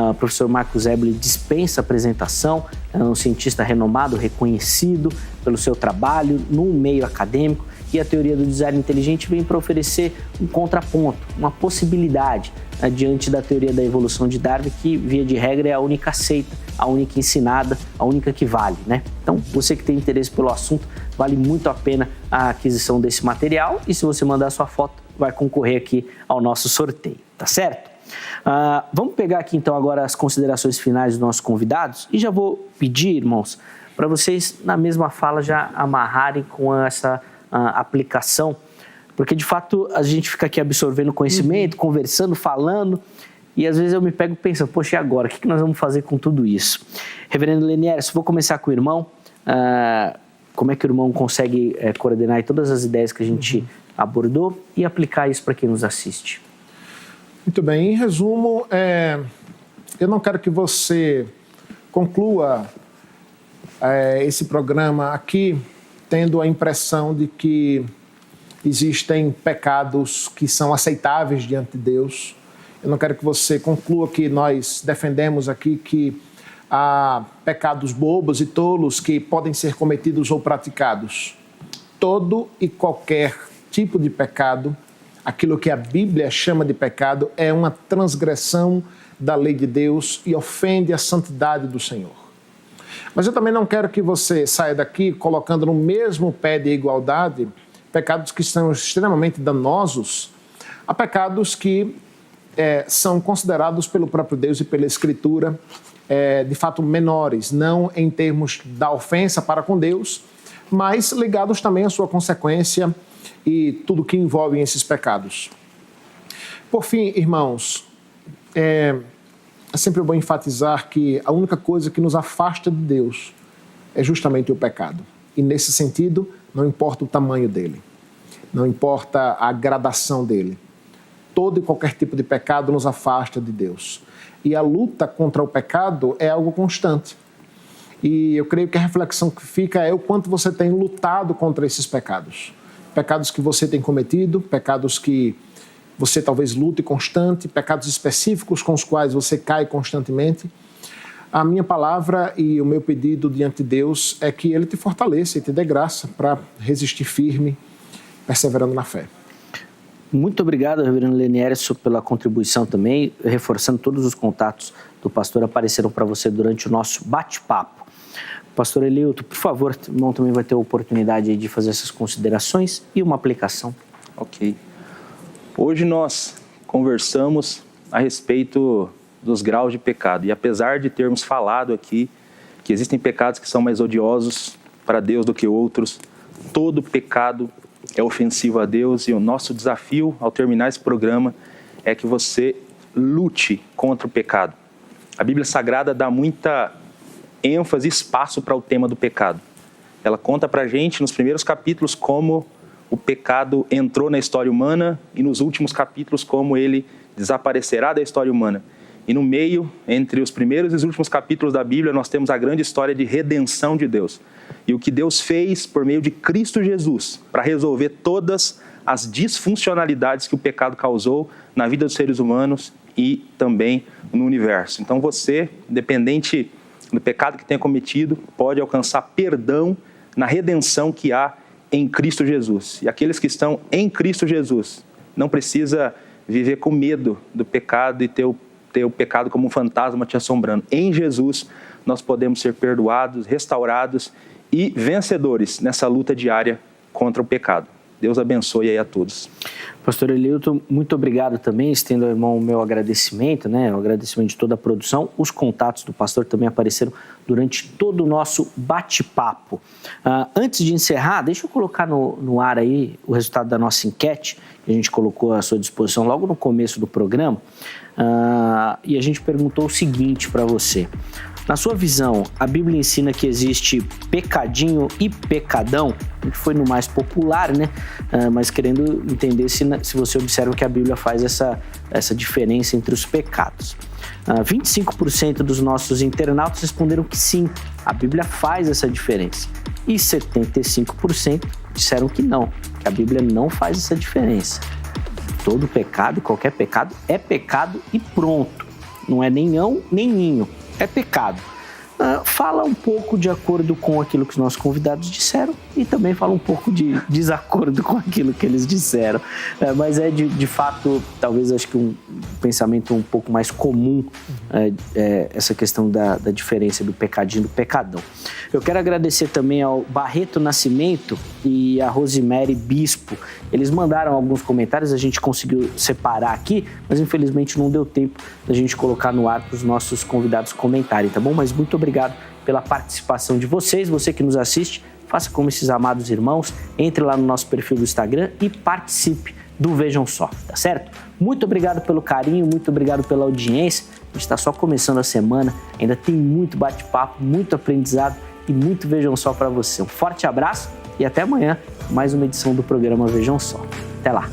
O professor Marcos Eberle dispensa apresentação, é um cientista renomado, reconhecido pelo seu trabalho no meio acadêmico, e a teoria do design inteligente vem para oferecer um contraponto, uma possibilidade diante da teoria da evolução de Darwin, que, via de regra, é a única aceita, a única ensinada, a única que vale, né? Então, você que tem interesse pelo assunto, vale muito a pena a aquisição desse material, e se você mandar a sua foto, vai concorrer aqui ao nosso sorteio, tá certo? Vamos pegar aqui então agora as considerações finais dos nossos convidados e já vou pedir, irmãos, para vocês na mesma fala já amarrarem com essa aplicação, porque de fato a gente fica aqui absorvendo conhecimento, conversando, falando, e às vezes eu me pego pensando, poxa, e agora? O que nós vamos fazer com tudo isso? Reverendo Lenierson, vou começar com o irmão. Como é que o irmão consegue coordenar aí todas as ideias que a gente abordou e aplicar isso para quem nos assiste? Muito bem, em resumo, eu não quero que você conclua esse programa aqui tendo a impressão de que existem pecados que são aceitáveis diante de Deus. Eu não quero que você conclua que nós defendemos aqui que há pecados bobos e tolos que podem ser cometidos ou praticados. Todo e qualquer tipo de pecado, aquilo que a Bíblia chama de pecado, é uma transgressão da lei de Deus e ofende a santidade do Senhor. Mas eu também não quero que você saia daqui colocando no mesmo pé de igualdade pecados que são extremamente danosos, a pecados que são considerados pelo próprio Deus e pela Escritura, de fato, menores, não em termos da ofensa para com Deus, mas ligados também à sua consequência e tudo que envolve esses pecados. Por fim, irmãos, é sempre bom enfatizar que a única coisa que nos afasta de Deus é justamente o pecado. E nesse sentido, não importa o tamanho dele, não importa a gradação dele. Todo e qualquer tipo de pecado nos afasta de Deus. E a luta contra o pecado é algo constante. E eu creio que a reflexão que fica é o quanto você tem lutado contra esses pecados. Pecados que você tem cometido, pecados que você talvez lute constante, pecados específicos com os quais você cai constantemente. A minha palavra e o meu pedido diante de Deus é que Ele te fortaleça e te dê graça para resistir firme, perseverando na fé. Muito obrigado, reverendo Lenierson, pela contribuição também, reforçando todos os contatos do pastor apareceram para você durante o nosso bate-papo. Pastor Eleuto, por favor, o irmão também vai ter a oportunidade de fazer essas considerações e uma aplicação. Ok. Hoje nós conversamos a respeito dos graus de pecado. E apesar de termos falado aqui que existem pecados que são mais odiosos para Deus do que outros, todo pecado é ofensivo a Deus, e o nosso desafio ao terminar esse programa é que você lute contra o pecado. A Bíblia Sagrada dá muita ênfase e espaço para o tema do pecado. Ela conta para a gente nos primeiros capítulos como o pecado entrou na história humana e nos últimos capítulos como ele desaparecerá da história humana. E no meio, entre os primeiros e os últimos capítulos da Bíblia, nós temos a grande história de redenção de Deus. E o que Deus fez por meio de Cristo Jesus para resolver todas as disfuncionalidades que o pecado causou na vida dos seres humanos e também no universo. Então você, independente do pecado que tenha cometido, pode alcançar perdão na redenção que há em Cristo Jesus. E aqueles que estão em Cristo Jesus não precisa viver com medo do pecado e ter o pecado como um fantasma te assombrando. Em Jesus, nós podemos ser perdoados, restaurados e vencedores nessa luta diária contra o pecado. Deus abençoe aí a todos. Pastor Eleuto, muito obrigado também. Estendo ao irmão o meu agradecimento, o agradecimento de toda a produção. Os contatos do pastor também apareceram durante todo o nosso bate-papo. Antes de encerrar, deixa eu colocar no ar aí o resultado da nossa enquete, que a gente colocou à sua disposição logo no começo do programa. E a gente perguntou o seguinte para você: na sua visão, a Bíblia ensina que existe pecadinho e pecadão? A gente foi no mais popular, mas querendo entender se você observa que a Bíblia faz essa diferença entre os pecados. 25% dos nossos internautas responderam que sim, a Bíblia faz essa diferença. E 75% disseram que não, que a Bíblia não faz essa diferença. Todo pecado, qualquer pecado, é pecado e pronto. Não é nem não, nem ninho. É pecado. Fala um pouco de acordo com aquilo que os nossos convidados disseram e também fala um pouco de desacordo com aquilo que eles disseram. Mas é de fato, talvez acho que um pensamento um pouco mais comum, essa questão da diferença do pecadinho e do pecadão. Eu quero agradecer também ao Barreto Nascimento e a Rosemary Bispo. Eles mandaram alguns comentários, a gente conseguiu separar aqui, mas infelizmente não deu tempo da gente colocar no ar para os nossos convidados comentarem, tá bom? Mas muito obrigado pela participação de vocês, você que nos assiste, faça como esses amados irmãos, entre lá no nosso perfil do Instagram e participe do Vejam Só, tá certo? Muito obrigado pelo carinho, muito obrigado pela audiência, a gente está só começando a semana, ainda tem muito bate-papo, muito aprendizado e muito Vejam Só para você. Um forte abraço e até amanhã, mais uma edição do programa Vejam Só. Até lá!